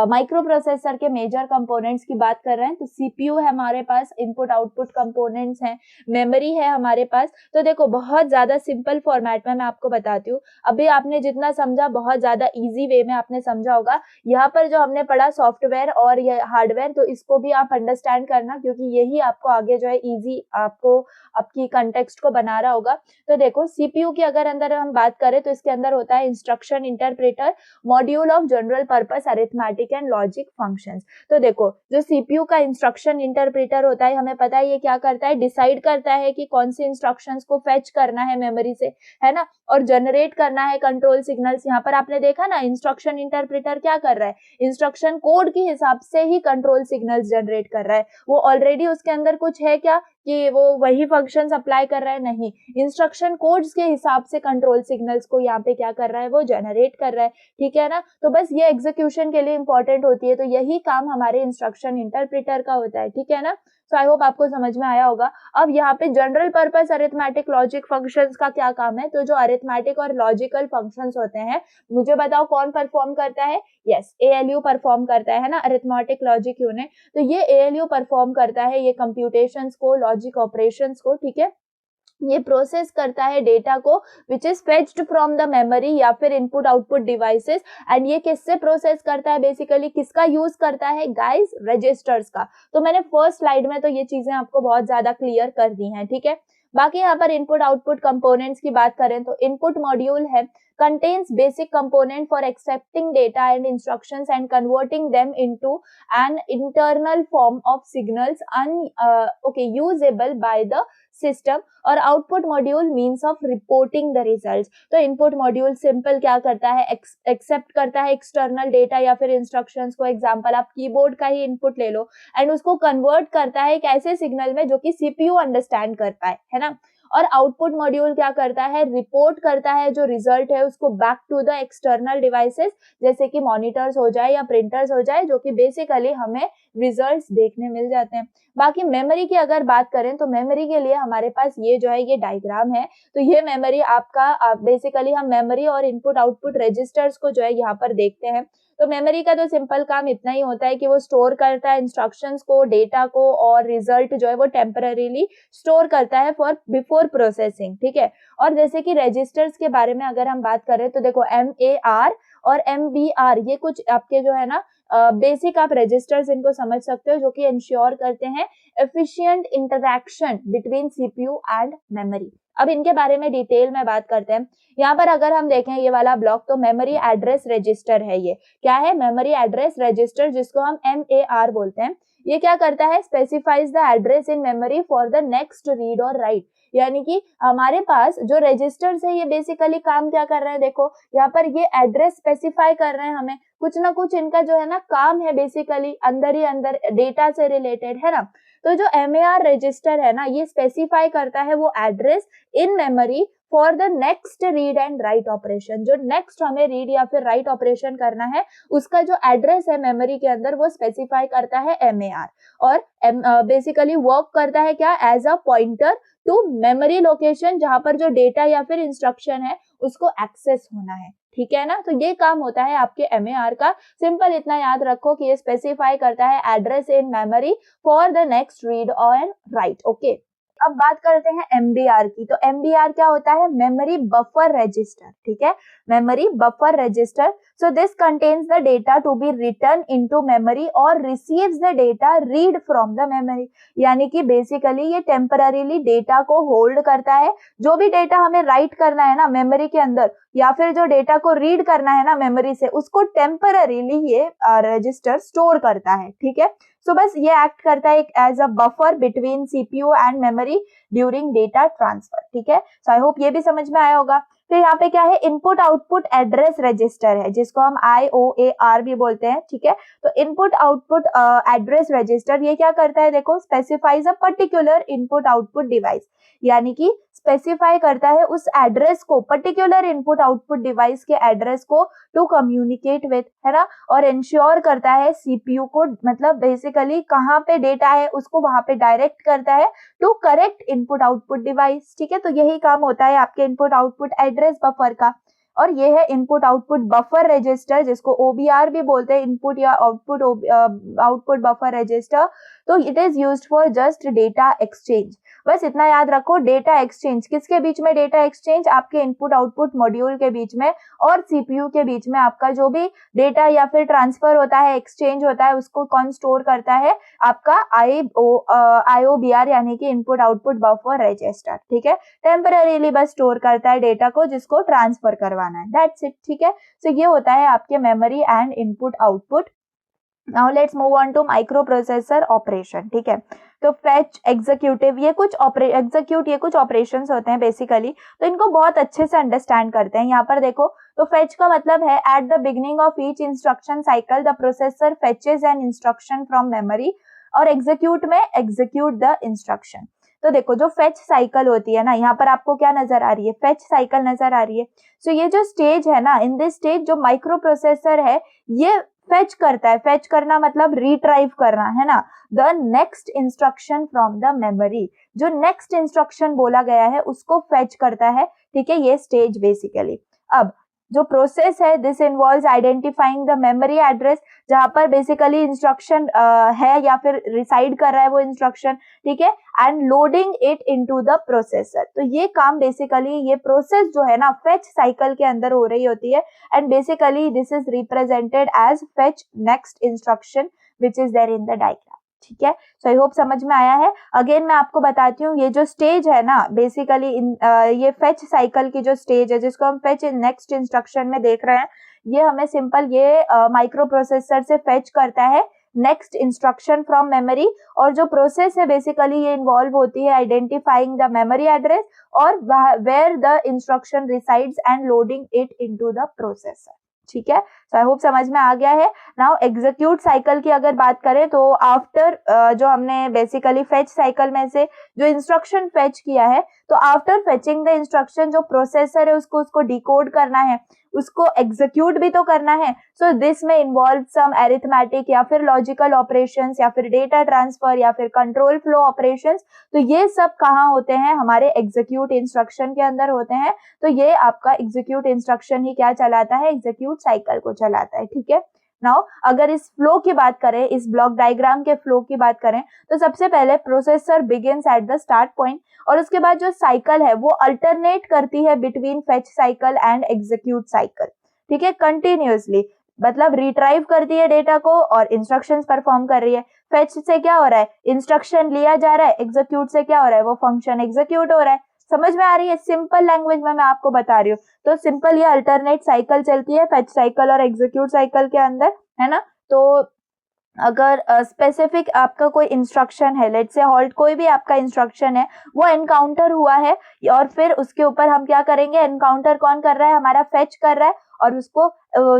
माइक्रो प्रोसेसर के मेजर कंपोनेंट्स की बात कर रहे हैं। तो सीपीयू है हमारे पास, इनपुट आउटपुट कंपोनेंट्स हैं, मेमोरी है हमारे पास। तो देखो बहुत ज्यादा सिंपल फॉर्मेट में मैं आपको बताती हूँ, अभी आपने जितना समझा बहुत ज्यादा इजी वे में आपने समझा होगा। यहाँ पर जो हमने पढ़ा सॉफ्टवेयर और ये हार्डवेयर, तो इसको भी आप अंडरस्टैंड करना, क्योंकि यही आपको आगे जो है इजी आपको आपकी कंटेक्स्ट को बना रहा होगा। तो देखो सीपीयू के अगर अंदर हम बात करें तो इसके अंदर होता है instruction interpreter, module of general purpose arithmetic and logic functions. तो देखो जो सीपीयू का इंस्ट्रक्शन इंटरप्रेटर होता है, हमें पता है ये क्या करता है, डिसाइड करता है कि कौन से इंस्ट्रक्शंस को फेच करना है मेमोरी से, है ना, और जनरेट करना है कंट्रोल सिग्नल्स। यहाँ पर आपने देखा ना इंस्ट्रक्शन इंटरप्रेटर क्या कर रहा है, इंस्ट्रक्शन कोड के हिसाब से ही कंट्रोल सिग्नल्स जनरेट कर रहा है। वो ऑलरेडी उसके अंदर कुछ है क्या कि वो वही फंक्शंस अप्लाई कर रहा है, नहीं, इंस्ट्रक्शन कोड्स के हिसाब से कंट्रोल सिग्नल्स को यहाँ पे क्या कर रहा है, वो जनरेट कर रहा है, ठीक है ना। तो बस ये एग्जीक्यूशन के लिए इंपॉर्टेंट होती है, तो यही काम हमारे इंस्ट्रक्शन इंटरप्रेटर का होता है, ठीक है ना। सो आई होप आपको समझ में आया होगा। अब यहाँ पे general purpose arithmetic logic functions का क्या काम है, तो जो अरिथमेटिक और लॉजिकल फंक्शंस होते हैं, मुझे बताओ कौन परफॉर्म करता है, यस एएलयू परफॉर्म करता है ना, अरिथमेटिक लॉजिक यूनिट। तो ये एएलयू परफॉर्म करता है ये कंप्यूटेशंस को, लॉजिक ऑपरेशंस को, ठीक है। ये प्रोसेस करता है डेटा को which is fetched from the memory या फिर इनपुट आउटपुट डिवाइसेस, एंड ये किससे प्रोसेस करता है, बेसिकली किसका यूज करता है गाइस, रजिस्टर्स का। तो मैंने फर्स्ट स्लाइड में तो ये चीजें आपको बहुत ज्यादा क्लियर कर दी हैं, ठीक है। बाकी यहाँ पर इनपुट आउटपुट कंपोनेंट्स की बात करें तो इनपुट मॉड्यूल है contains basic component for accepting data and instructions and converting them into an internal form of signals usable by the system. और output module means of reporting the results. तो input module simple क्या करता है, accept करता है external data या फिर instructions को। एग्जांपल आप कीबोर्ड का ही इनपुट ले लो एंड उसको कन्वर्ट करता है एक ऐसे सिग्नल में जो कि सीपीयू अंडरस्टैंड कर पाए, है ना। और आउटपुट मॉड्यूल क्या करता है, रिपोर्ट करता है जो रिजल्ट है उसको back to the external devices, जैसे कि मॉनिटर्स हो जाए या प्रिंटर्स हो जाए, जो कि बेसिकली हमें रिजल्ट्स देखने मिल जाते हैं। बाकी मेमोरी की अगर बात करें तो मेमोरी के लिए हमारे पास ये जो है ये डायग्राम है। तो ये मेमोरी आपका बेसिकली हम मेमोरी और इनपुट आउटपुट रजिस्टर्स को जो है यहाँ पर देखते हैं। तो मेमोरी का तो सिंपल काम इतना ही होता है कि वो स्टोर करता है इंस्ट्रक्शंस को, डेटा को, और रिजल्ट जो है वो टेम्पररीली स्टोर करता है फॉर बिफोर प्रोसेसिंग, ठीक है। और जैसे कि रजिस्टर्स के बारे में अगर हम बात करें तो देखो MAR और MBR ये कुछ आपके जो है ना बेसिक आप रजिस्टर्स इनको समझ सकते हो, जो कि इंश्योर करते हैं efficient interaction between CPU and memory. अब इनके बारे में डिटेल में बात करते हैं। यहाँ पर अगर हम देखें ये वाला ब्लॉक, तो मेमोरी एड्रेस रजिस्टर है। ये क्या है, मेमोरी एड्रेस रजिस्टर, जिसको हम MAR बोलते हैं। ये क्या करता है, specifies the address in memory for the next read और राइट। यानी कि हमारे पास जो रजिस्टर्स है ये बेसिकली काम क्या कर रहे हैं, देखो यहाँ पर ये एड्रेस स्पेसिफाई कर रहे हैं हमें, कुछ ना कुछ इनका जो है ना काम है बेसिकली अंदर ही अंदर डेटा से रिलेटेड, है ना। तो जो MAR रजिस्टर है ना ये स्पेसिफाई करता है वो address in memory for the next read and write operation. जो नेक्स्ट हमें रीड या फिर राइट ऑपरेशन करना है उसका जो एड्रेस है मेमोरी के अंदर वो स्पेसिफाई करता है MAR। और बेसिकली वर्क करता है क्या, as a pointer to memory location जहां पर जो डेटा या फिर इंस्ट्रक्शन है उसको एक्सेस होना है, ठीक है ना। तो ये काम होता है आपके MAR का। सिंपल इतना याद रखो कि ये स्पेसिफाई करता है address in memory for the next read और राइट, ओके। अब बात करते हैं MBR की। तो MBR क्या होता है, मेमोरी बफर रजिस्टर, ठीक है, memory buffer register. So this contains the data to be return into memory और receives the data read from the memory. यानी कि बेसिकली ये टेम्पररीली डेटा को होल्ड करता है। जो भी डेटा हमें राइट करना है ना मेमोरी के अंदर, या फिर जो डेटा को रीड करना है ना मेमोरी से, उसको टेम्पररीली ये रजिस्टर स्टोर करता है, ठीक है। सो बस ये एक्ट करता है as a buffer between CPU and memory during data transfer, ठीक है। सो आई होप ये भी समझ में आया होगा। फिर यहाँ पे क्या है, इनपुट आउटपुट एड्रेस रजिस्टर है, जिसको हम IOAR भी बोलते हैं, ठीक है। तो इनपुट आउटपुट एड्रेस रजिस्टर ये क्या करता है, देखो, specifies a particular input output device. यानी कि स्पेसिफाई करता है उस एड्रेस को, पर्टिकुलर इनपुट आउटपुट डिवाइस के एड्रेस को टू कम्युनिकेट विथ, है ना। और इंश्योर करता है सीपीयू को, मतलब बेसिकली कहाँ पे डेटा है उसको वहां पे डायरेक्ट करता है to correct input output device, ठीक है। तो यही काम होता है आपके इनपुट आउटपुट एड्रेस बफर का। और ये है इनपुट आउटपुट बफर रजिस्टर, जिसको OBR भी बोलते हैं, इनपुट या आउटपुट बफर रजिस्टर। तो it is used for just data exchange. बस इतना याद रखो, डेटा एक्सचेंज किसके बीच में, डेटा एक्सचेंज आपके इनपुट आउटपुट मॉड्यूल के बीच में और सीपीयू के बीच में। आपका जो भी डेटा या फिर ट्रांसफर होता है, एक्सचेंज होता है, उसको कौन स्टोर करता है, आपका IOBR यानी कि इनपुट आउटपुट बफर रजिस्टर, ठीक है। टेम्पररीली बस स्टोर करता है डेटा को जिसको ट्रांसफर करवाना है, दैट्स इट, ठीक है। सो ये होता है आपके memory and input output. Now let's move on to microprocessor operation, ठीक है। तो फेच, एग्जीक्यूटिव, ये कुछ ऑपरेशंस होते हैं बेसिकली। तो इनको बहुत अच्छे से अंडरस्टैंड करते हैं। यहाँ पर देखो, तो फेच का मतलब है at the beginning of each instruction cycle the processor fetches an instruction from memory, और एग्जीक्यूट में एग्जीक्यूट द इंस्ट्रक्शन। तो देखो, जो फेच साइकिल होती है ना, यहाँ पर आपको क्या नजर आ रही है, फेच साइकिल नजर आ रही है। सो ये जो स्टेज है ना, इन दिस स्टेज जो माइक्रो प्रोसेसर है ये फेच करता है। फेच करना मतलब रिट्राइव करना, है ना, the next instruction from the memory. जो नेक्स्ट इंस्ट्रक्शन बोला गया है उसको फेच करता है, ठीक है, ये स्टेज बेसिकली। अब जो प्रोसेस है, this involves identifying the memory address, जहां पर बेसिकली इंस्ट्रक्शन है या फिर रिसाइड कर रहा है वो इंस्ट्रक्शन, ठीक है, and loading it into the processor. तो ये काम बेसिकली, ये प्रोसेस जो है ना फेच साइकिल के अंदर हो रही होती है, and basically this is represented as fetch next instruction which is there in the diagram. ठीक है, सो आई होप समझ में आया है। अगेन मैं आपको बताती हूँ, ये जो स्टेज है ना बेसिकली ये फेच साइकिल की जो स्टेज है जिसको हम फेच नेक्स्ट इंस्ट्रक्शन में देख रहे हैं, ये हमें सिंपल ये माइक्रो प्रोसेसर से फेच करता है नेक्स्ट इंस्ट्रक्शन फ्रॉम मेमोरी। और जो प्रोसेस है बेसिकली ये इन्वॉल्व होती है आइडेंटिफाइंग द मेमोरी एड्रेस और where the instruction resides and loading it into the processor. ठीक है, सो आई होप समझ में आ गया है। नाउ एग्जीक्यूट साइकिल की अगर बात करें तो आफ्टर जो हमने बेसिकली फेच साइकिल में से जो इंस्ट्रक्शन फेच किया है, तो आफ्टर फेचिंग द इंस्ट्रक्शन जो प्रोसेसर है उसको डिकोड करना है, उसको एग्जीक्यूट भी तो करना है। सो दिस में इन्वॉल्व सम एरिथमेटिक या फिर लॉजिकल ऑपरेशंस या फिर डेटा ट्रांसफर या फिर कंट्रोल फ्लो ऑपरेशंस। तो ये सब कहाँ होते हैं, हमारे एग्जीक्यूट इंस्ट्रक्शन के अंदर होते हैं। तो ये आपका एग्जीक्यूट इंस्ट्रक्शन ही क्या चलाता है, एग्जीक्यूट साइकिल को चलाता है। ठीक है, नाउ अगर इस फ्लो की बात करें, इस ब्लॉक डायग्राम के फ्लो की बात करें, तो सबसे पहले processor begins at the start point और उसके बाद जो साइकिल है वो अल्टरनेट करती है between fetch cycle and execute cycle. ठीक है, कंटिन्यूअसली मतलब रिट्राइव करती है डेटा को और इंस्ट्रक्शंस परफॉर्म कर रही है। फेच से क्या हो रहा है, इंस्ट्रक्शन लिया जा रहा है, एग्जीक्यूट से क्या हो रहा है, वो फंक्शन एग्जीक्यूट हो रहा है। समझ में आ रही है, सिंपल लैंग्वेज में मैं आपको बता रही हूँ। तो सिंपल ये अल्टरनेट साइकिल चलती है फेच साइकिल और एग्जीक्यूट साइकिल के अंदर, है ना। तो अगर स्पेसिफिक आपका कोई इंस्ट्रक्शन है, लेट्स से हॉल्ट, कोई भी आपका इंस्ट्रक्शन है वो एनकाउंटर हुआ है और फिर उसके ऊपर हम क्या करेंगे, एनकाउंटर कौन कर रहा है, हमारा फेच कर रहा है और उसको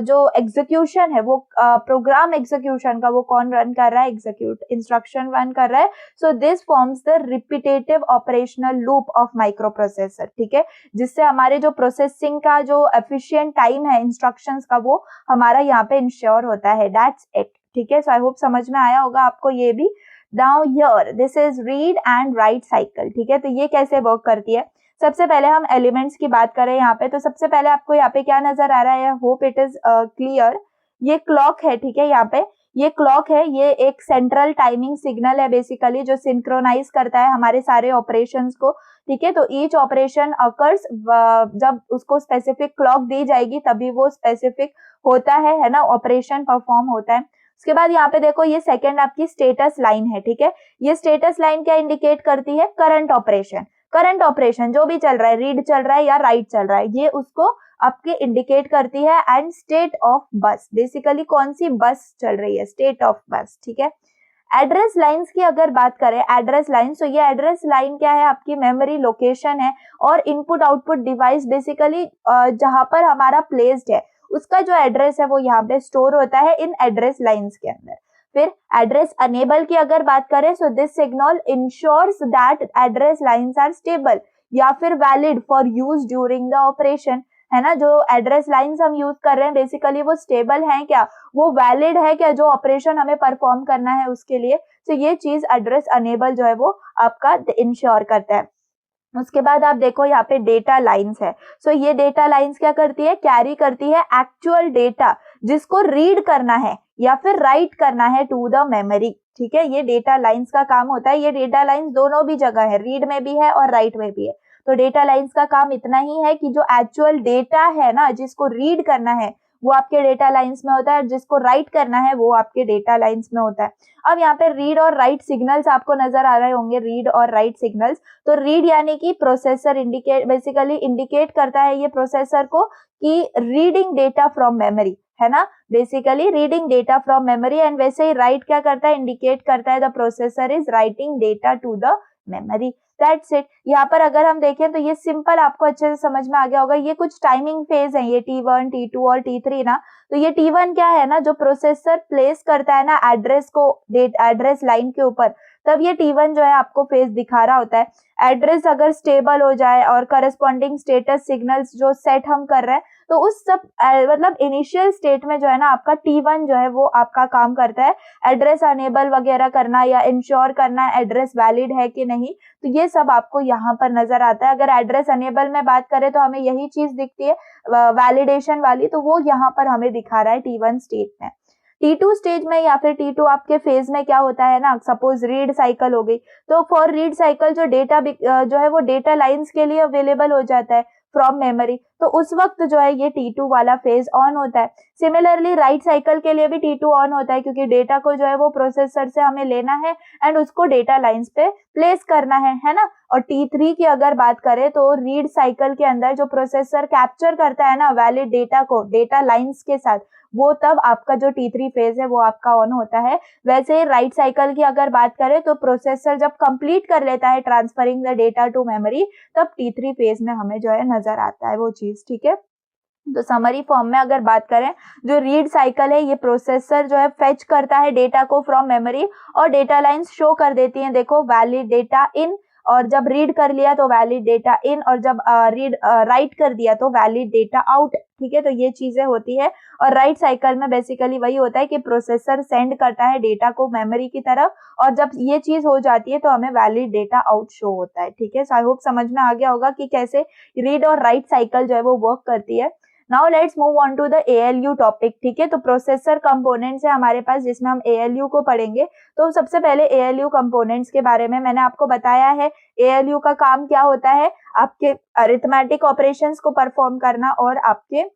जो एग्जीक्यूशन है वो प्रोग्राम एग्जीक्यूशन का वो कौन रन कर रहा है, एग्जीक्यूट इंस्ट्रक्शन रन कर रहा है। So this forms the repetitive operational loop of micro processor. ठीक है, जिससे हमारे जो प्रोसेसिंग का जो एफिशिएंट टाइम है इंस्ट्रक्शंस का वो हमारा यहाँ पे इंश्योर होता है। That's it. ठीक है, सो आई होप समझ में आया होगा आपको ये भी। Now here this is read and right cycle. ठीक है, तो ये कैसे वर्क करती है, सबसे पहले हम एलिमेंट्स की बात करें यहाँ पे, तो सबसे पहले आपको यहाँ पे क्या नजर आ रहा है, होप इट इज क्लियर। ये क्लॉक है, ठीक है, यहाँ पे ये क्लॉक है, ये एक सेंट्रल टाइमिंग सिग्नल है बेसिकली जो सिंक्रोनाइज करता है हमारे सारे ऑपरेशंस को। ठीक है, तो ईच ऑपरेशन अकर्स जब उसको स्पेसिफिक क्लॉक दी जाएगी तभी वो स्पेसिफिक होता है ना, ऑपरेशन परफॉर्म होता है। उसके बाद यहाँ पे देखो ये सेकंड आपकी स्टेटस लाइन है। ठीक है, ये स्टेटस लाइन क्या इंडिकेट करती है, करंट ऑपरेशन। करंट ऑपरेशन जो भी चल रहा है, रीड चल रहा है या राइट चल रहा है, ये उसको आपके इंडिकेट करती है। एंड स्टेट ऑफ बस, बेसिकली कौन सी बस चल रही है, स्टेट ऑफ बस। ठीक है, एड्रेस लाइंस की अगर बात करें, एड्रेस लाइन, तो ये एड्रेस लाइन क्या है, आपकी मेमोरी लोकेशन है और इनपुट आउटपुट डिवाइस बेसिकली जहां पर हमारा प्लेस्ड है उसका जो एड्रेस है वो यहाँ पे स्टोर होता है इन एड्रेस लाइंस के अंदर। फिर एड्रेस अनेबल की अगर बात करें, so this signal ensures that address lines are stable या फिर valid for use during the operation, है ना। जो एड्रेस लाइंस हम यूज कर रहे हैं बेसिकली वो स्टेबल हैं क्या, वो वैलिड है क्या, जो ऑपरेशन हमें परफॉर्म करना है उसके लिए। तो ये चीज एड्रेस अनेबल जो है वो आपका इंश्योर करता है। उसके बाद आप देखो यहाँ पे डेटा लाइंस है। सो ये डेटा लाइंस क्या करती है, कैरी करती है एक्चुअल डेटा जिसको रीड करना है या फिर राइट करना है टू द मेमोरी। ठीक है, ये डेटा लाइंस का काम होता है। ये डेटा लाइंस दोनों भी जगह है, रीड में भी है और राइट में भी है। तो डेटा लाइंस का काम इतना ही है कि जो एक्चुअल डेटा है ना जिसको रीड करना है वो आपके डेटा लाइंस में होता है, जिसको राइट करना है वो आपके डेटा लाइंस में होता है। अब यहाँ पे रीड और राइट सिग्नल्स आपको नजर आ रहे होंगे, रीड और राइट सिग्नल्स। तो रीड यानी कि प्रोसेसर बेसिकली इंडिकेट करता है ये प्रोसेसर को कि रीडिंग डेटा फ्रॉम मेमोरी, है ना, basically reading data from memory. And वैसे ही राइट क्या करता है, इंडिकेट करता है the processor is writing data to the memory. That's it. यहाँ पर अगर हम देखें तो ये सिंपल आपको अच्छे से समझ में आ गया होगा। ये कुछ टाइमिंग फेज है, ये T1, T2 और T3 ना। तो ये T1 क्या है ना, जो प्रोसेसर प्लेस करता है ना एड्रेस को एड्रेस लाइन के ऊपर, तब ये T1 जो है आपको फेज दिखा रहा होता है। एड्रेस अगर स्टेबल हो जाए और करस्पॉन्डिंग स्टेटस सिग्नल्स जो सेट हम कर रहे हैं तो उस सब मतलब इनिशियल स्टेट में जो है ना आपका T1 जो है वो आपका काम करता है एड्रेस अनेबल वगैरह करना या इंश्योर करना एड्रेस वैलिड है कि नहीं। तो ये सब आपको यहाँ पर नजर आता है। अगर एड्रेस अनेबल में बात करें तो हमें यही चीज दिखती है वैलिडेशन वाली, तो वो यहाँ पर हमें दिखा रहा है T1 स्टेट में। T2 स्टेज में या फिर T2 आपके फेज में क्या होता है ना, सपोज रीड साइकिल हो गई, तो फॉर रीड साइकिल जो डेटा जो है वो डेटा लाइंस के लिए अवेलेबल हो जाता है। फ्रॉम मेमोरी, तो उस वक्त जो है ये T2 वाला फेज ऑन होता है। सिमिलरली राइट साइकिल के लिए भी T2 ऑन होता है, क्योंकि डेटा को जो है वो प्रोसेसर से हमें लेना है एंड उसको डेटा लाइंस पे प्लेस करना है ना। और T3 की अगर बात करें तो रीड साइकिल के अंदर जो प्रोसेसर कैप्चर करता है ना वैलिड डेटा को डेटा लाइंस के साथ, वो तब आपका जो T3 फेज है वो आपका ऑन होता है। वैसे ही राइट साइकिल की अगर बात करें तो प्रोसेसर जब कंप्लीट कर लेता है transferring the data to memory, तब T3 फेज में हमें जो है नजर आता है वो चीज, ठीक है। तो समरी फॉर्म में अगर बात करें, जो रीड साइकिल है ये प्रोसेसर जो है फेच करता है डेटा को फ्रॉम मेमोरी और डेटा लाइंस शो कर देती हैं, देखो वैलिड डेटा इन, और जब रीड कर लिया तो वैलिड डेटा इन, और जब राइट कर दिया तो वैलिड डेटा आउट, ठीक है। तो ये चीजें होती है। और राइट साइकिल में बेसिकली वही होता है कि प्रोसेसर सेंड करता है डेटा को मेमोरी की तरफ, और जब ये चीज हो जाती है तो हमें वैलिड डेटा आउट शो होता है, ठीक है। सो आई होप समझ में आ गया होगा कि कैसे रीड और राइट साइकिल जो है वो वर्क करती है। Now let's move on to the ALU topic, ठीक है। तो प्रोसेसर कंपोनेंट्स है हमारे पास जिसमें हम ALU को पढ़ेंगे। तो सबसे पहले ALU कंपोनेंट्स के बारे में मैंने आपको बताया है। ALU का काम क्या होता है, आपके अरिथमेटिक ऑपरेशंस को परफॉर्म करना और आपके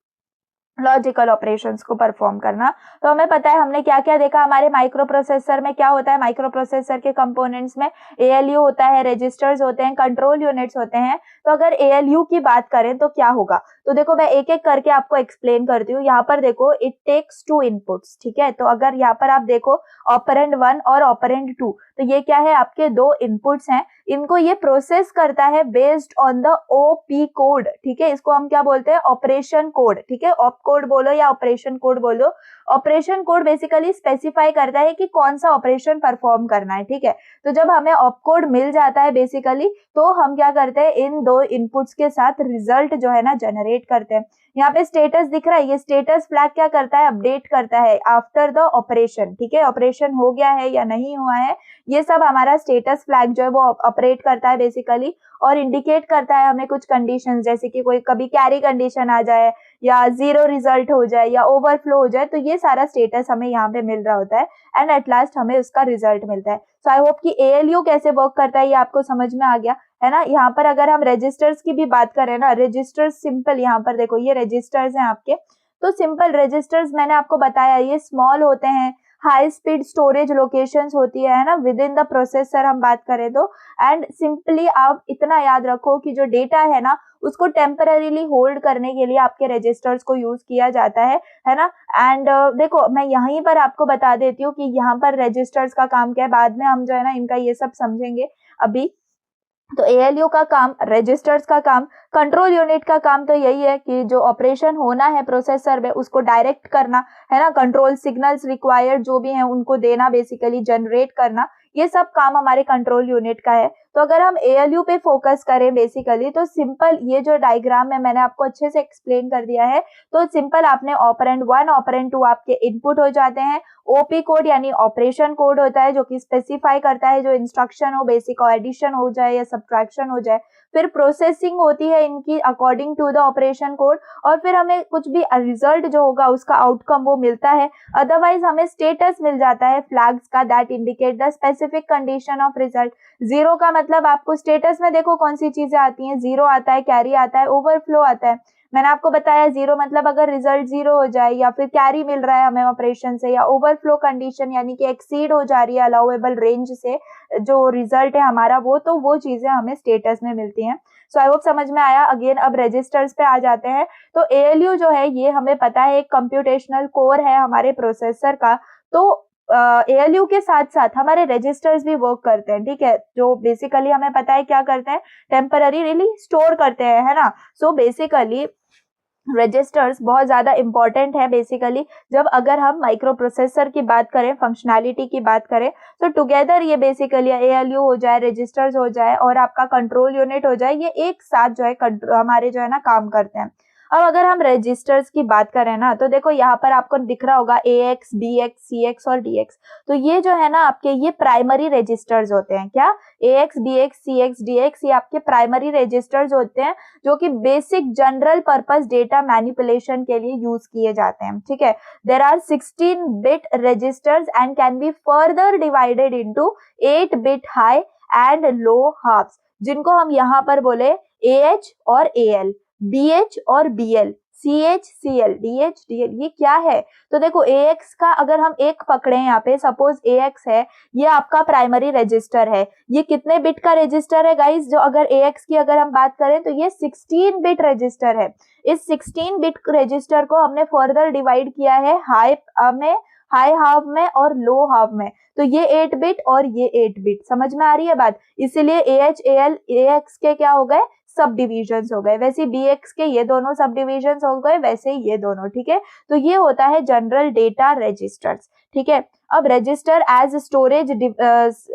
लॉजिकल ऑपरेशंस को परफॉर्म करना। तो हमें पता है हमने क्या क्या देखा, हमारे माइक्रो प्रोसेसर में क्या होता है, माइक्रो प्रोसेसर के कंपोनेंट्स में ALU होता है, रजिस्टर्स होते हैं, कंट्रोल यूनिट्स होते हैं। तो अगर ALU की बात करें तो क्या होगा, तो देखो मैं एक एक करके आपको एक्सप्लेन करती हूँ। यहाँ पर देखो इट टेक्स 2 इनपुट्स, ठीक है। तो अगर यहाँ पर आप देखो ऑपरेंड 1 और ऑपरेंड 2, तो ये क्या है, आपके 2 इनपुट्स हैं। इनको ये प्रोसेस करता है based on the OP code, ठीक है। इसको हम क्या बोलते हैं, ऑपरेशन कोड, ठीक है। ऑप कोड बोलो या ऑपरेशन कोड बोलो। ऑपरेशन कोड बेसिकली स्पेसिफाई करता है कि कौन सा ऑपरेशन परफॉर्म करना है, ठीक है। तो जब हमें ऑप कोड मिल जाता है बेसिकली, तो हम क्या करते हैं, इन 2 इनपुट्स के साथ रिजल्ट जो है ना जनरेट करते हैं। यहाँ पे स्टेटस दिख रहा है, ये स्टेटस फ्लैग क्या करता है, अपडेट करता है आफ्टर द ऑपरेशन, ठीक है। ऑपरेशन हो गया है या नहीं हुआ है, ये सब हमारा स्टेटस फ्लैग जो है वो ऑपरेट करता है बेसिकली, और इंडिकेट करता है हमें कुछ कंडीशन, जैसे कि कोई कभी कैरी कंडीशन आ जाए या 0 रिजल्ट हो जाए या ओवरफ्लो हो जाए, तो ये सारा स्टेटस हमें यहाँ पे मिल रहा होता है एंड एट लास्ट हमें उसका रिजल्ट मिलता है। सो आई होप कि ALU कैसे वर्क करता है ये आपको समझ में आ गया है ना। यहाँ पर अगर हम रजिस्टर्स की भी बात करें ना, रजिस्टर्स सिंपल, यहाँ पर देखो ये रजिस्टर्स हैं आपके, तो सिंपल रजिस्टर्स मैंने आपको बताया ये स्मॉल होते हैं, हाई स्पीड स्टोरेज लोकेशंस होती है ना विद इन द प्रोसेसर हम बात करें तो। एंड सिंपली आप इतना याद रखो कि जो डेटा है ना उसको टेम्पररीली होल्ड करने के लिए आपके रजिस्टर्स को यूज किया जाता है ना। एंड देखो मैं यहीं पर आपको बता देती हूँ कि यहाँ पर रजिस्टर्स का काम क्या है, बाद में हम जो है ना इनका ये सब समझेंगे अभी। तो ALU का काम, रजिस्टर्स का काम, कंट्रोल यूनिट का काम तो यही है कि जो ऑपरेशन होना है प्रोसेसर में उसको डायरेक्ट करना है ना, कंट्रोल सिग्नल्स रिक्वायर्ड जो भी हैं उनको देना, बेसिकली जनरेट करना, ये सब काम हमारे कंट्रोल यूनिट का है। तो अगर हम ALU पे फोकस करें बेसिकली, तो सिंपल ये जो डायग्राम है मैंने आपको अच्छे से एक्सप्लेन कर दिया है। तो सिंपल आपने ऑपरेंड 1 ऑपरेंड 2 आपके इनपुट हो जाते हैं। OP कोड यानी ऑपरेशन कोड होता है जो कि स्पेसिफाई करता है जो इंस्ट्रक्शन हो, बेसिक एडिशन हो जाए या सब्ट्रैक्शन हो जाए। फिर प्रोसेसिंग होती है इनकी according to the operation code, और फिर हमें कुछ भी रिजल्ट जो होगा उसका आउटकम वो मिलता है। अदरवाइज हमें स्टेटस मिल जाता है फ्लैग्स का that indicate the specific condition of result. 0 का मतलब आपको स्टेटस में देखो कौन सी चीजें आती हैं, 0 आता है, कैरी आता है, ओवरफ्लो आता है। मैंने आपको बताया 0 मतलब अगर रिजल्ट 0 हो जाए या फिर कैरी मिल रहा है हमें ऑपरेशन से, या ओवरफ्लो कंडीशन यानी कि एक्सीड हो जा रही है अलाउएबल रेंज से जो रिजल्ट है हमारा वो, तो वो चीजें हमें स्टेटस में मिलती हैं। सो आई होप समझ में आया। अगेन अब रजिस्टर्स पे आ जाते हैं। तो ALU जो है ये हमें पता है एक कंप्यूटेशनल कोर है हमारे प्रोसेसर का। तो ALU के साथ साथ हमारे रजिस्टर्स भी वर्क करते हैं, ठीक है, जो बेसिकली हमें पता है क्या करते हैं, टेम्पररीली स्टोर करते हैं, है ना। सो बेसिकली रजिस्टर्स बहुत ज्यादा इंपॉर्टेंट है बेसिकली जब अगर हम माइक्रो प्रोसेसर की बात करें, फंक्शनैलिटी की बात करें, तो टुगेदर ये बेसिकली ALU हो जाए, रजिस्टर्स हो जाए और आपका कंट्रोल यूनिट हो जाए, ये एक साथ जो है हमारे जो है ना काम करते हैं। अब अगर हम रजिस्टर्स की बात करें ना, तो देखो यहाँ पर आपको दिख रहा होगा AX, BX, CX और DX। तो ये जो है ना आपके ये प्राइमरी रजिस्टर्स होते हैं। क्या? AX, BX, CX, DX ये आपके प्राइमरी रजिस्टर्स होते हैं जो कि basic general purpose data manipulation के लिए यूज किए जाते हैं, ठीक है। There are 16 bit registers and can be further divided into 8 bit high and low halves, जिनको हम यहाँ पर बोले AH और AL। BH और BL, CH CL DH DL, ये क्या है? तो देखो AX का अगर हम एक पकड़े यहाँ पे, सपोज AX है, ये आपका प्राइमरी रजिस्टर है। ये कितने बिट का रजिस्टर है गाइस? जो अगर AX की अगर हम बात करें तो ये 16 बिट रजिस्टर है। इस 16 बिट रजिस्टर को हमने फर्दर डिवाइड किया है हाई हाफ में और लो हाफ में। तो ये 8 बिट और ये 8 बिट, समझ में आ रही है बात? इसीलिए AH AL AX के क्या हो गए? सब डिविजन्स हो गए। वैसे BX के ये दोनों सब डिविजन्स हो गए, वैसे ये दोनों, ठीक है। तो ये होता है जनरल डेटा रजिस्टर्स, ठीक है। अब register as storage,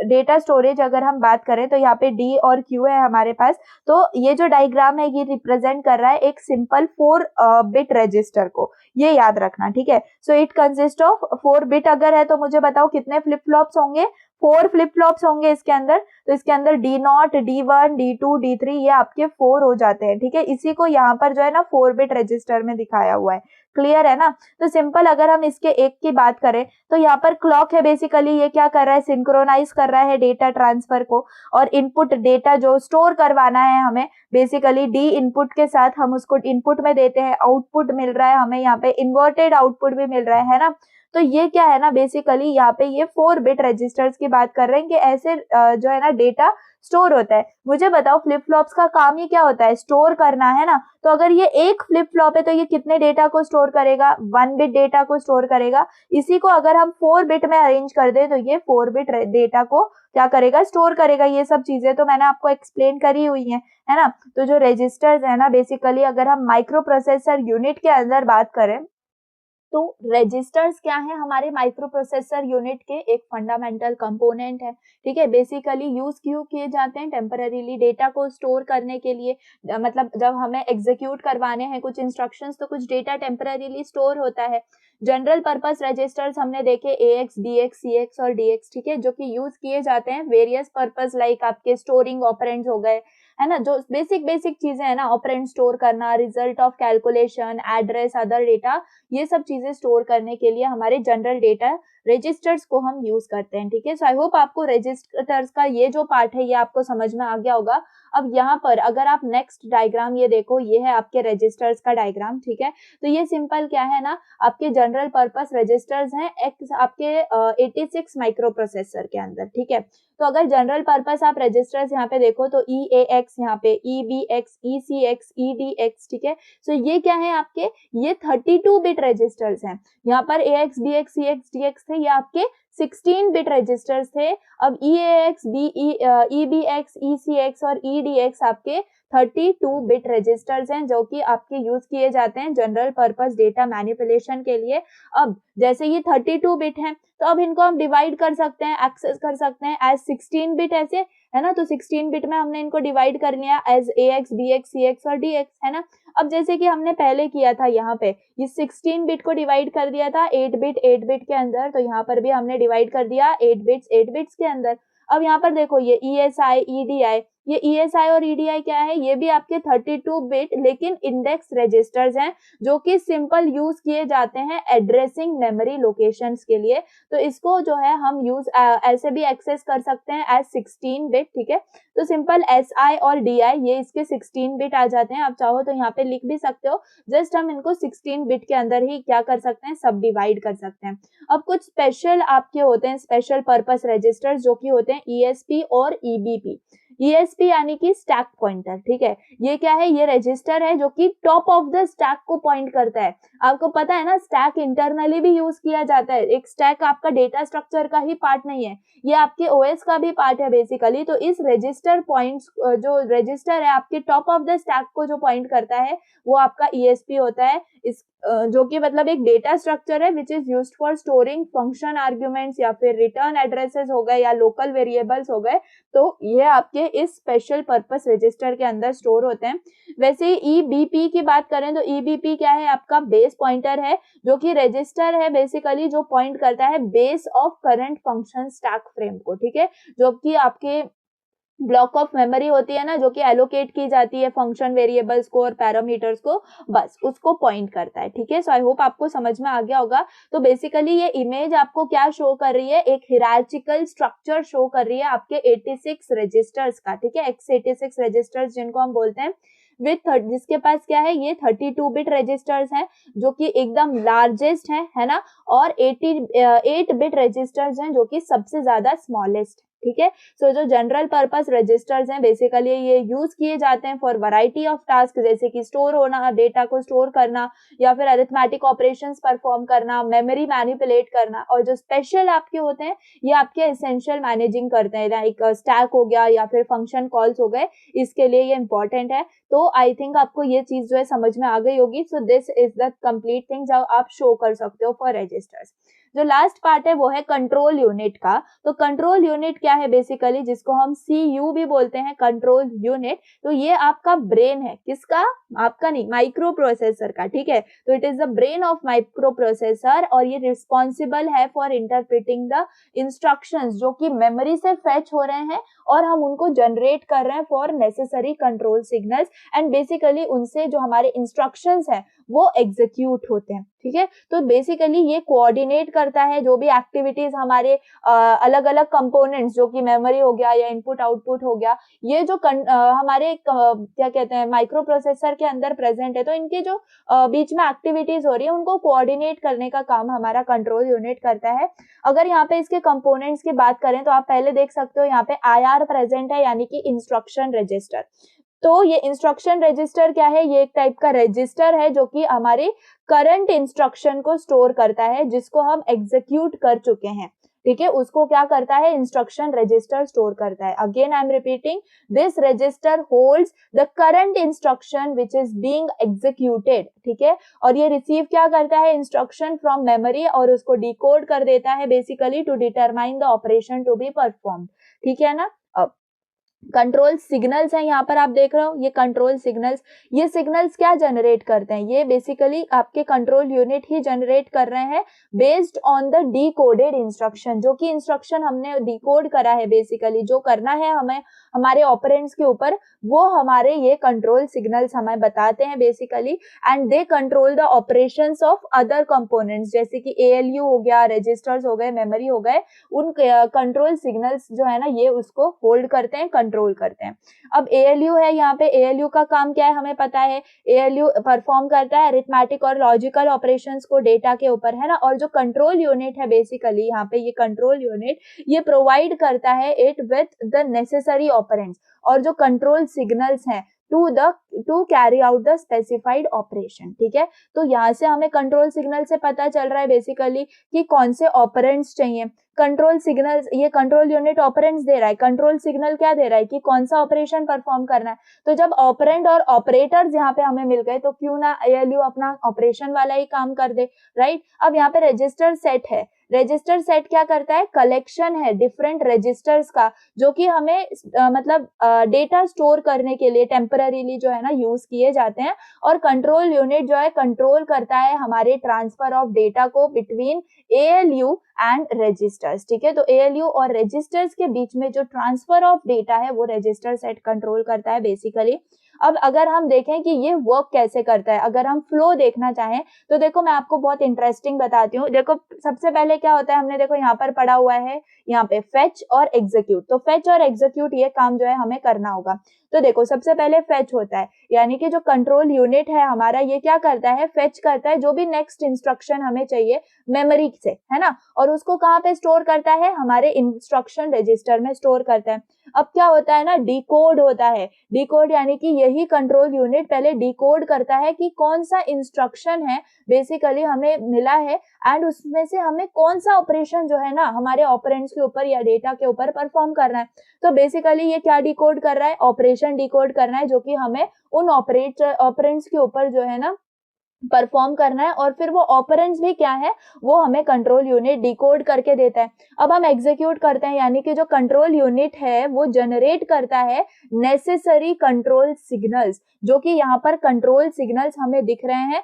data storage अगर हम बात करें तो यहाँ पे D और Q है हमारे पास। तो ये जो डायग्राम है ये रिप्रेजेंट कर रहा है एक सिंपल 4 बिट रजिस्टर को, ये याद रखना, ठीक है। So it consist of 4 bit अगर है तो मुझे बताओ कितने फ्लिप फ्लॉप्स होंगे? 4 फ्लिप फ्लॉप्स होंगे इसके अंदर। तो इसके अंदर D0, D1, D2, D3 ये आपके 4 हो जाते हैं, ठीक है। इसी को यहाँ पर जो है ना 4 बिट रजिस्टर में दिखाया हुआ है, क्लियर है ना? तो सिंपल अगर हम इसके एक की बात करें तो यहाँ पर क्लॉक है, बेसिकली ये क्या कर रहा है? सिंक्रोनाइज कर रहा है डेटा ट्रांसफर को। और इनपुट डेटा जो स्टोर करवाना है हमें, बेसिकली D इनपुट के साथ हम उसको इनपुट में देते हैं, आउटपुट मिल रहा है हमें, यहाँ पे इन्वर्टेड आउटपुट भी मिल रहा है ना। तो ये क्या है ना, बेसिकली यहाँ पे ये 4 बिट रजिस्टर्स की बात कर रहे हैं कि ऐसे जो है ना डेटा स्टोर होता है। मुझे बताओ फ्लिप फ्लॉप्स का काम ही क्या होता है? स्टोर करना, है ना। तो अगर ये एक फ्लिप फ्लॉप है तो ये कितने डेटा को स्टोर करेगा? 1 बिट डेटा को स्टोर करेगा। इसी को अगर हम 4 बिट में अरेंज कर दे तो ये 4 बिट डेटा को क्या करेगा? स्टोर करेगा। ये सब चीजें तो मैंने आपको एक्सप्लेन करी हुई है ना। तो जो रजिस्टर्स है ना, बेसिकली अगर हम माइक्रो प्रोसेसर यूनिट के अंदर बात करें तो रजिस्टर्स क्या है? हमारे माइक्रो प्रोसेसर यूनिट के एक फंडामेंटल कंपोनेंट है, ठीक है। बेसिकली यूज क्यों किए जाते हैं? टेम्पररीली डेटा को स्टोर करने के लिए, मतलब जब हमें एग्जीक्यूट करवाने हैं कुछ इंस्ट्रक्शंस तो कुछ डेटा टेम्पररीली स्टोर होता है। जनरल पर्पस रजिस्टर्स हमने देखे AX, BX, CX और DX, ठीक है, जो कि यूज किए जाते हैं वेरियस पर्पस, लाइक आपके स्टोरिंग ऑपरेंड्स हो गए, है ना, जो बेसिक चीजें है ना, ऑपरेंड स्टोर करना, result of calculation, address, other data, ये सब चीजें स्टोर करने के लिए हमारे जनरल डेटा रजिस्टर्स को हम यूज करते हैं, ठीक है। सो आई होप आपको रजिस्टर्स का ये जो पार्ट है ये आपको समझ में आ गया होगा। अब यहाँ पर अगर आप नेक्स्ट डायग्राम ये देखो, ये है आपके रजिस्टर्स का डायग्राम, ठीक है। तो ये सिंपल क्या है ना, आपके जनरल पर्पस रजिस्टर्स हैं आपके 86 माइक्रो प्रोसेसर के अंदर, ठीक है। तो अगर जनरल पर्पस आप रजिस्टर्स यहाँ पे देखो तो EAX, यहाँ पे EBX, ECX, EDX, ठीक है। सो ये क्या है आपके? ये 32 बिट रजिस्टर्स हैं। यहाँ पर AX, BX, CX, DX थे, ये आपके 16 बिट रजिस्टर्स थे। अब EAX, EBX, ECX और EDX आपके 32 बिट रजिस्टर्स हैं, जो कि आपके यूज किए जाते हैं जनरल पर्पस डेटा मैनिपुलेशन के लिए। अब जैसे ये 32 बिट हैं तो अब इनको हम डिवाइड कर सकते हैं, एक्सेस कर सकते हैं एज 16 बिट, ऐसे है ना। तो 16 बिट में हमने इनको डिवाइड कर लिया एज AX, BX, CX और DX, है ना। अब जैसे कि हमने पहले किया था, यहाँ पे ये 16 बिट को डिवाइड कर दिया था 8 बिट के अंदर, तो यहाँ पर भी हमने डिवाइड कर दिया 8 बिट्स के अंदर। अब यहाँ पर देखो ये ESI, EDI, ये ESI और EDI क्या है? ये भी आपके 32 बिट लेकिन इंडेक्स रजिस्टर्स हैं, जो कि सिंपल यूज किए जाते हैं एड्रेसिंग मेमोरी लोकेशंस के लिए। तो इसको जो है हम यूज ऐसे भी एक्सेस कर सकते हैं एज 16 बिट, ठीक है। तो सिंपल SI और DI ये इसके 16 बिट आ जाते हैं। आप चाहो तो यहाँ पे लिख भी सकते हो, जस्ट हम इनको 16 बिट के अंदर ही क्या कर सकते हैं? सब डिवाइड कर सकते हैं। अब कुछ स्पेशल आपके होते हैं स्पेशल पर्पस रजिस्टर्स, जो कि होते हैं ESP और EBP। ESP यानी कि स्टैक पॉइंटर, ठीक है। ये क्या है? ये रजिस्टर है जो कि टॉप ऑफ द स्टैक को पॉइंट करता है। आपको पता है ना, स्टैक इंटरनली भी यूज किया जाता है। एक स्टैक आपका डेटा स्ट्रक्चर का ही पार्ट नहीं है, ये आपके OS का भी पार्ट है बेसिकली। तो इस रजिस्टर पॉइंट्स, जो रजिस्टर है आपके टॉप ऑफ द स्टैक को जो पॉइंट करता है वो आपका ESP होता है। इस जो कि मतलब एक डेटा स्ट्रक्चर है which is used for storing function arguments या फिर रिटर्न एड्रेसेस हो गए या लोकल वेरिएबल्स हो गए। तो ये आपके इस स्पेशल पर्पस रजिस्टर के अंदर स्टोर होते हैं। वैसे EBP की बात करें तो EBP क्या है? आपका बेस पॉइंटर है, जो कि रजिस्टर है बेसिकली, जो पॉइंट करता है base of current function stack frame को, ठीक है। जो कि आपके ब्लॉक ऑफ मेमोरी होती है ना, जो कि एलोकेट की जाती है फंक्शन वेरिएबल्स को और पैरामीटर्स को, बस उसको पॉइंट करता है, ठीक है। सो आई होप आपको समझ में आ गया होगा। तो बेसिकली ये इमेज आपको क्या शो कर रही है? एक हिरार्चिकल स्ट्रक्चर शो कर रही है आपके 86 रजिस्टर्स का, ठीक है। x86 रजिस्टर्स जिनको हम बोलते हैं। विथ जिसके पास क्या है, ये 32 बिट रजिस्टर्स हैं जो कि एकदम लार्जेस्ट है ना, और 8 बिट रजिस्टर्स हैं जो कि सबसे ज्यादा स्मॉलेस्ट। ठीक है, सो जो जनरल पर्पस रजिस्टर्स हैं बेसिकली ये यूज किए जाते हैं फॉर वैरायटी ऑफ टास्क, जैसे कि स्टोर होना, डेटा को स्टोर करना, या फिर अरिथमेटिक ऑपरेशंस परफॉर्म करना, मेमोरी मैनिपुलेट करना। और जो स्पेशल आपके होते हैं ये आपके एसेंशियल मैनेजिंग करते हैं, लाइक स्टैक हो गया या फिर फंक्शन कॉल्स हो गए, इसके लिए ये इंपॉर्टेंट है। तो आई थिंक आपको ये चीज जो है समझ में आ गई होगी। So this is the complete thing जो आप शो कर सकते हो फॉर रजिस्टर्स। जो लास्ट पार्ट है वो है कंट्रोल यूनिट का। तो कंट्रोल यूनिट क्या है बेसिकली, जिसको हम CU भी बोलते हैं, कंट्रोल यूनिट। तो ये आपका ब्रेन है, किसका, आपका नहीं, माइक्रो प्रोसेसर का। ठीक है, तो it is the brain of micro processor, और ये रिस्पॉन्सिबल है फॉर इंटरप्रेटिंग द इंस्ट्रक्शंस जो कि मेमोरी से फेच हो रहे हैं और हम उनको जनरेट कर रहे हैं for necessary control signals, and basically उनसे जो हमारे इंस्ट्रक्शंस हैं वो एग्जीक्यूट होते हैं। ठीक है, तो बेसिकली ये कोऑर्डिनेट करता है जो भी एक्टिविटीज हमारे अलग अलग कंपोनेंट्स, जो कि मेमोरी हो गया या इनपुट आउटपुट हो गया, ये जो हमारे क्या कहते हैं माइक्रो प्रोसेसर के अंदर प्रेजेंट है, तो इनके जो बीच में एक्टिविटीज हो रही है उनको कोऑर्डिनेट करने का काम हमारा कंट्रोल यूनिट करता है। अगर यहाँ पे इसके कंपोनेंट्स की बात करें तो आप पहले देख सकते हो यहाँ पे IR प्रेजेंट है, यानी कि इंस्ट्रक्शन रजिस्टर। तो ये इंस्ट्रक्शन रजिस्टर क्या है, ये एक टाइप का रजिस्टर है जो कि हमारे करंट इंस्ट्रक्शन को स्टोर करता है, जिसको हम एग्जीक्यूट कर चुके हैं। ठीक है, उसको क्या करता है, इंस्ट्रक्शन रजिस्टर स्टोर करता है। Again I am repeating, this register holds the current instruction which is being executed. ठीक है, और ये रिसीव क्या करता है, इंस्ट्रक्शन फ्रॉम मेमोरी, और उसको डिकोड कर देता है basically to determine the operation to be performed. ठीक है ना। अब कंट्रोल सिग्नल्स हैं, यहाँ पर आप देख रहे हो ये कंट्रोल सिग्नल्स, ये सिग्नल्स क्या जनरेट करते हैं, ये बेसिकली आपके कंट्रोल यूनिट ही जनरेट कर रहे हैं based on the decoded instruction. जो कि इंस्ट्रक्शन हमने डिकोड करा है, बेसिकली जो करना है हमें हमारे ऑपरेंड्स के ऊपर, वो हमारे ये कंट्रोल सिग्नल्स हमें बताते हैं basically, and they control the operations of other components, जैसे कि ALU हो गया, रजिस्टर्स हो गए, मेमोरी हो गए, उन कंट्रोल सिग्नल्स जो है ना ये उसको होल्ड करते हैं, कंट्रोल करते हैं। अब ALU है, यहाँ पे ALU का काम क्या है हमें पता है, ALU परफॉर्म करता है अरिथमेटिक और लॉजिकल ऑपरेशंस को डेटा के ऊपर, है ना। और जो कंट्रोल यूनिट है बेसिकली यहाँ पे, ये कंट्रोल यूनिट ये प्रोवाइड करता है it with the necessary operands और जो कंट्रोल सिग्नल्स हैं to carry out the specified operation. ठीक है, तो यहाँ से हमें कंट्रोल सिग्नल से पता चल रहा है बेसिकली कि कौन से ऑपरेंड्स चाहिए। कंट्रोल सिग्नल्स, ये कंट्रोल यूनिट ऑपरेंड्स दे रहा है, कंट्रोल सिग्नल क्या दे रहा है कि कौन सा ऑपरेशन परफॉर्म करना है। तो जब ऑपरेंड और ऑपरेटर्स यहाँ पे हमें मिल गए तो क्यों ना ALU अपना ऑपरेशन वाला ही काम कर दे, राइट। अब यहाँ पे रजिस्टर सेट है, रजिस्टर सेट क्या करता है, कलेक्शन है डिफरेंट रजिस्टर्स का, जो कि हमें मतलब डेटा स्टोर करने के लिए टेम्पररीली जो है ना यूज किए जाते हैं। और कंट्रोल यूनिट जो है कंट्रोल करता है हमारे ट्रांसफर ऑफ डेटा को बिटवीन ALU एंड रजिस्टर्स। ठीक है, तो ALU और रजिस्टर्स के बीच में जो ट्रांसफर ऑफ डेटा है वो रजिस्टर सेट कंट्रोल करता है बेसिकली। अब अगर हम देखें कि ये वर्क कैसे करता है, अगर हम फ्लो देखना चाहें तो देखो मैं आपको बहुत इंटरेस्टिंग बताती हूँ। देखो सबसे पहले क्या होता है, हमने देखो यहाँ पर पढ़ा हुआ है यहाँ पे फेच और एग्जीक्यूट। तो फेच और एग्जीक्यूट ये काम जो है हमें करना होगा। तो देखो सबसे पहले फेच होता है, यानी कि जो कंट्रोल यूनिट है हमारा ये क्या करता है, फेच करता है जो भी नेक्स्ट इंस्ट्रक्शन हमें चाहिए मेमोरी से, है ना, और उसको कहाँ पे स्टोर करता है, हमारे इंस्ट्रक्शन रजिस्टर में स्टोर करता है। अब क्या होता है ना, डिकोड होता है, डिकोड यानी कि यही कंट्रोल यूनिट पहले डिकोड करता है कि कौन सा इंस्ट्रक्शन है बेसिकली हमें मिला है एंड उसमें से हमें कौन सा ऑपरेशन जो है ना हमारे ऑपरेंड्स के ऊपर या डेटा के ऊपर परफॉर्म करना है। तो बेसिकली ये क्या डिकोड कर रहा है, ऑपरेशन डिकोड करना है जो कि हमें उन ऑपरेंड्स के ऊपर जो है ना परफॉर्म करना है, और फिर वो ऑपरेंड्स भी क्या है वो हमें कंट्रोल यूनिट डिकोड करके देता है। अब हम एग्जीक्यूट करते हैं, यानी कि जो कंट्रोल यूनिट है वो जनरेट करता है नेसेसरी कंट्रोल सिग्नल्स, जो कि यहाँ पर कंट्रोल सिग्नल्स हमें दिख रहे हैं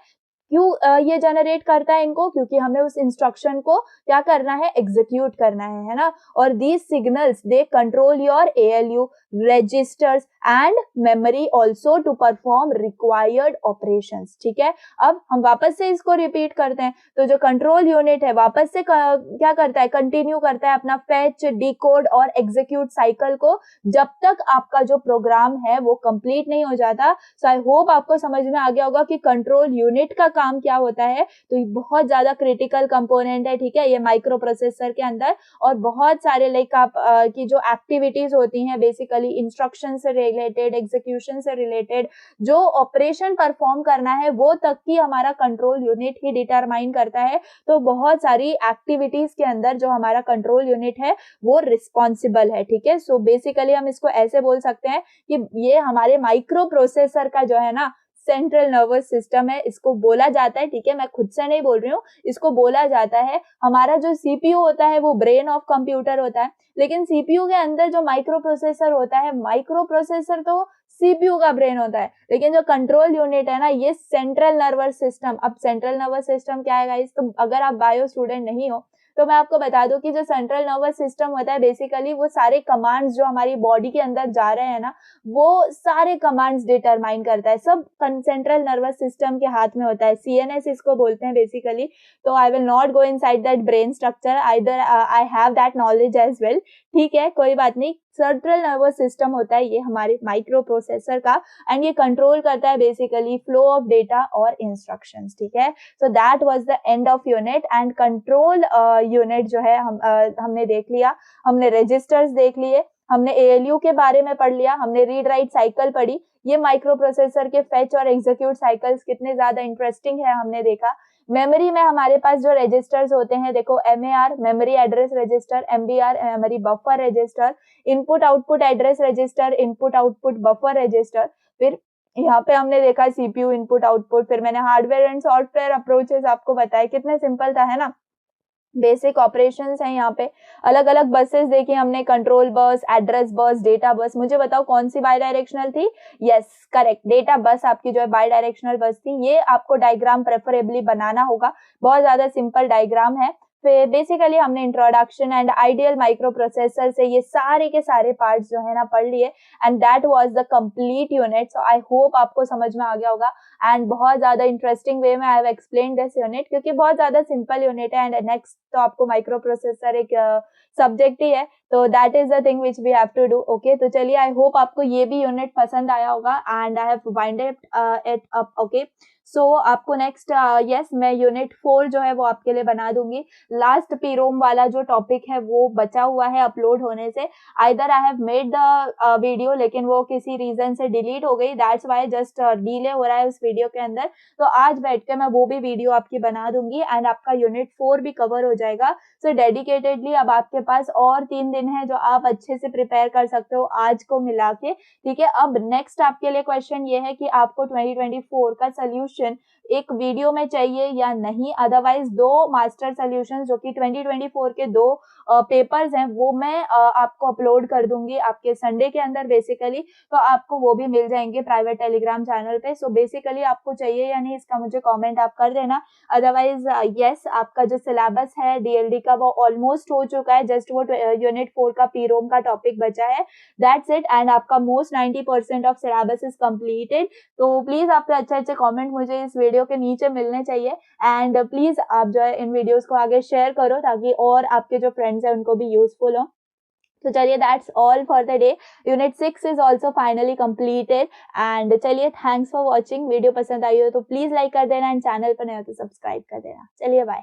क्यों ये जनरेट करता है इनको, क्योंकि हमें उस इंस्ट्रक्शन को क्या करना है, एग्जीक्यूट करना है ना। और these signals they control your ALU registers and memory also to perform required operations. ठीक है, अब हम वापस से इसको रिपीट करते हैं। तो जो कंट्रोल यूनिट है वापस से क्या करता है, कंटिन्यू करता है अपना फेच, डिकोड और एग्जीक्यूट साइकिल को जब तक आपका जो प्रोग्राम है वो कंप्लीट नहीं हो जाता। सो आई होप आपको समझ में आ गया होगा कि कंट्रोल यूनिट का काम क्या होता है। तो ये बहुत ज्यादा क्रिटिकल कंपोनेंट है, ठीक है, ये माइक्रो प्रोसेसर के अंदर। और बहुत सारे लाइक आप की जो एक्टिविटीज होती हैं बेसिकली इंस्ट्रक्शन से रिलेटेड, एग्जीक्यूशन से रिलेटेड, जो ऑपरेशन परफॉर्म करना है वो तक की हमारा कंट्रोल यूनिट ही डिटरमाइन करता है। तो बहुत सारी एक्टिविटीज के अंदर जो हमारा कंट्रोल यूनिट है वो रिस्पॉन्सिबल है। ठीक है, सो बेसिकली हम इसको ऐसे बोल सकते हैं कि ये हमारे माइक्रो प्रोसेसर का जो है ना सेंट्रल नर्वस सिस्टम है, इसको बोला जाता है। ठीक है, मैं खुद से नहीं बोल रही हूँ, इसको बोला जाता है। हमारा जो CPU होता है वो ब्रेन ऑफ कंप्यूटर होता है, लेकिन CPU के अंदर जो माइक्रो प्रोसेसर होता है, माइक्रो प्रोसेसर तो CPU का ब्रेन होता है, लेकिन जो कंट्रोल यूनिट है ना ये सेंट्रल नर्वस सिस्टम। अब सेंट्रल नर्वस सिस्टम क्या है गाइस, तो अगर आप बायो स्टूडेंट नहीं हो तो मैं आपको बता दूं कि जो सेंट्रल नर्वस सिस्टम होता है बेसिकली वो सारे कमांड्स जो हमारी बॉडी के अंदर जा रहे हैं ना वो सारे कमांड्स डिटरमाइन करता है। सब सेंट्रल नर्वस सिस्टम के हाथ में होता है, CNS इसको बोलते हैं बेसिकली। तो I will not go inside that brain structure, either I have that knowledge as well. ठीक है, कोई बात नहीं। सेंट्रल नर्वस सिस्टम होता है ये हमारे माइक्रो प्रोसेसर का, एंड ये कंट्रोल करता है बेसिकली फ्लो ऑफ डेटा और इंस्ट्रक्शंस। ठीक है, so that was the end of unit. And control unit जो है हमने देख लिया, हमने रजिस्टर्स देख लिए, हमने ALU के बारे में पढ़ लिया, हमने रीड राइट साइकिल पढ़ी। ये माइक्रो प्रोसेसर के फेच और एग्जीक्यूट साइकिल्स कितने ज्यादा इंटरेस्टिंग है हमने देखा। मेमोरी में हमारे पास जो रजिस्टर्स होते हैं देखो, MAR memory address register, MBR memory buffer register, input output address register, input output buffer register. फिर यहाँ पे हमने देखा CPU इनपुट आउटपुट। फिर मैंने हार्डवेयर एंड सॉफ्टवेयर अप्रोचेस आपको बताया, कितने सिंपल था, है ना। बेसिक ऑपरेशंस हैं यहाँ पे। अलग अलग बसेस देखी हमने, कंट्रोल बस, एड्रेस बस, डेटा बस। मुझे बताओ कौन सी बाई डायरेक्शनल थी? यस करेक्ट, डेटा बस आपकी जो है बाई डायरेक्शनल बस थी। ये आपको डायग्राम प्रेफरेबली बनाना होगा, बहुत ज्यादा सिंपल डायग्राम है। फिर बेसिकली हमने introduction and ideal micro processor से ये सारे के सारे पार्ट्स जो है ना पढ़ लिए, and that was the complete unit. So I hope आपको समझ में आ गया होगा, एंड बहुत ज्यादा इंटरेस्टिंग वे में I have explained this unit, क्योंकि बहुत ज्यादा सिंपल यूनिट है। एंड नेक्स्ट तो आपको माइक्रो प्रोसेसर एक सब्जेक्ट ही है, तो that is the thing which we have to do. Okay, तो चलिए आई होप आपको ये भी यूनिट पसंद आया होगा, and I have winded it up. Okay, so आपको नेक्स्ट यस मैं यूनिट 4 जो है वो आपके लिए बना दूंगी। लास्ट पीरोम वाला जो टॉपिक है वो बचा हुआ है अपलोड होने से। Either I have made the video, लेकिन वो किसी रीजन से डिलीट हो गई, दैट्स वाई जस्ट डिले हो रहा है उस वीडियो के अंदर। तो आज बैठ के मैं वो भी वीडियो आपकी बना दूंगी, एंड आपका यूनिट 4 भी कवर हो जाएगा। सो डेडिकेटेडली अब आपके पास और 3 दिन है जो आप अच्छे से प्रिपेयर कर सकते हो आज को मिला के। ठीक है, अब नेक्स्ट आपके लिए क्वेश्चन ये है कि आपको 2024 का सोल्यूशन एक वीडियो में चाहिए या नहीं। अदरवाइज 2 मास्टर सोल्यूशन जो कि 2024 के 2 पेपर्स हैं वो मैं आपको अपलोड कर दूंगी आपके संडे के अंदर बेसिकली। तो आपको वो भी मिल जाएंगे प्राइवेट टेलीग्राम चैनल पे। सो बेसिकली आपको चाहिए या नहीं इसका मुझे कमेंट आप कर देना। अदरवाइज यस आपका जो सिलेबस है DLD का वो ऑलमोस्ट हो चुका है, जस्ट वो यूनिट 4 का पीरोम का टॉपिक बचा है, दैट्स इट। एंड आपका most 90% of syllabus is completed. तो प्लीज आपके अच्छे कमेंट मुझे इस वीडियो के नीचे मिलने चाहिए, एंड प्लीज आप जो है इन वीडियोस को आगे शेयर करो ताकि और आपके जो फ्रेंड्स हैं उनको भी यूजफुल हो। तो चलिए that's all for the day. Unit 6 is also finally completed, and चलिए थैंक्स फॉर वॉचिंग। वीडियो पसंद आई हो तो प्लीज लाइक कर देना, एंड चैनल पर नए हो तो सब्सक्राइब कर देना। चलिए बाय।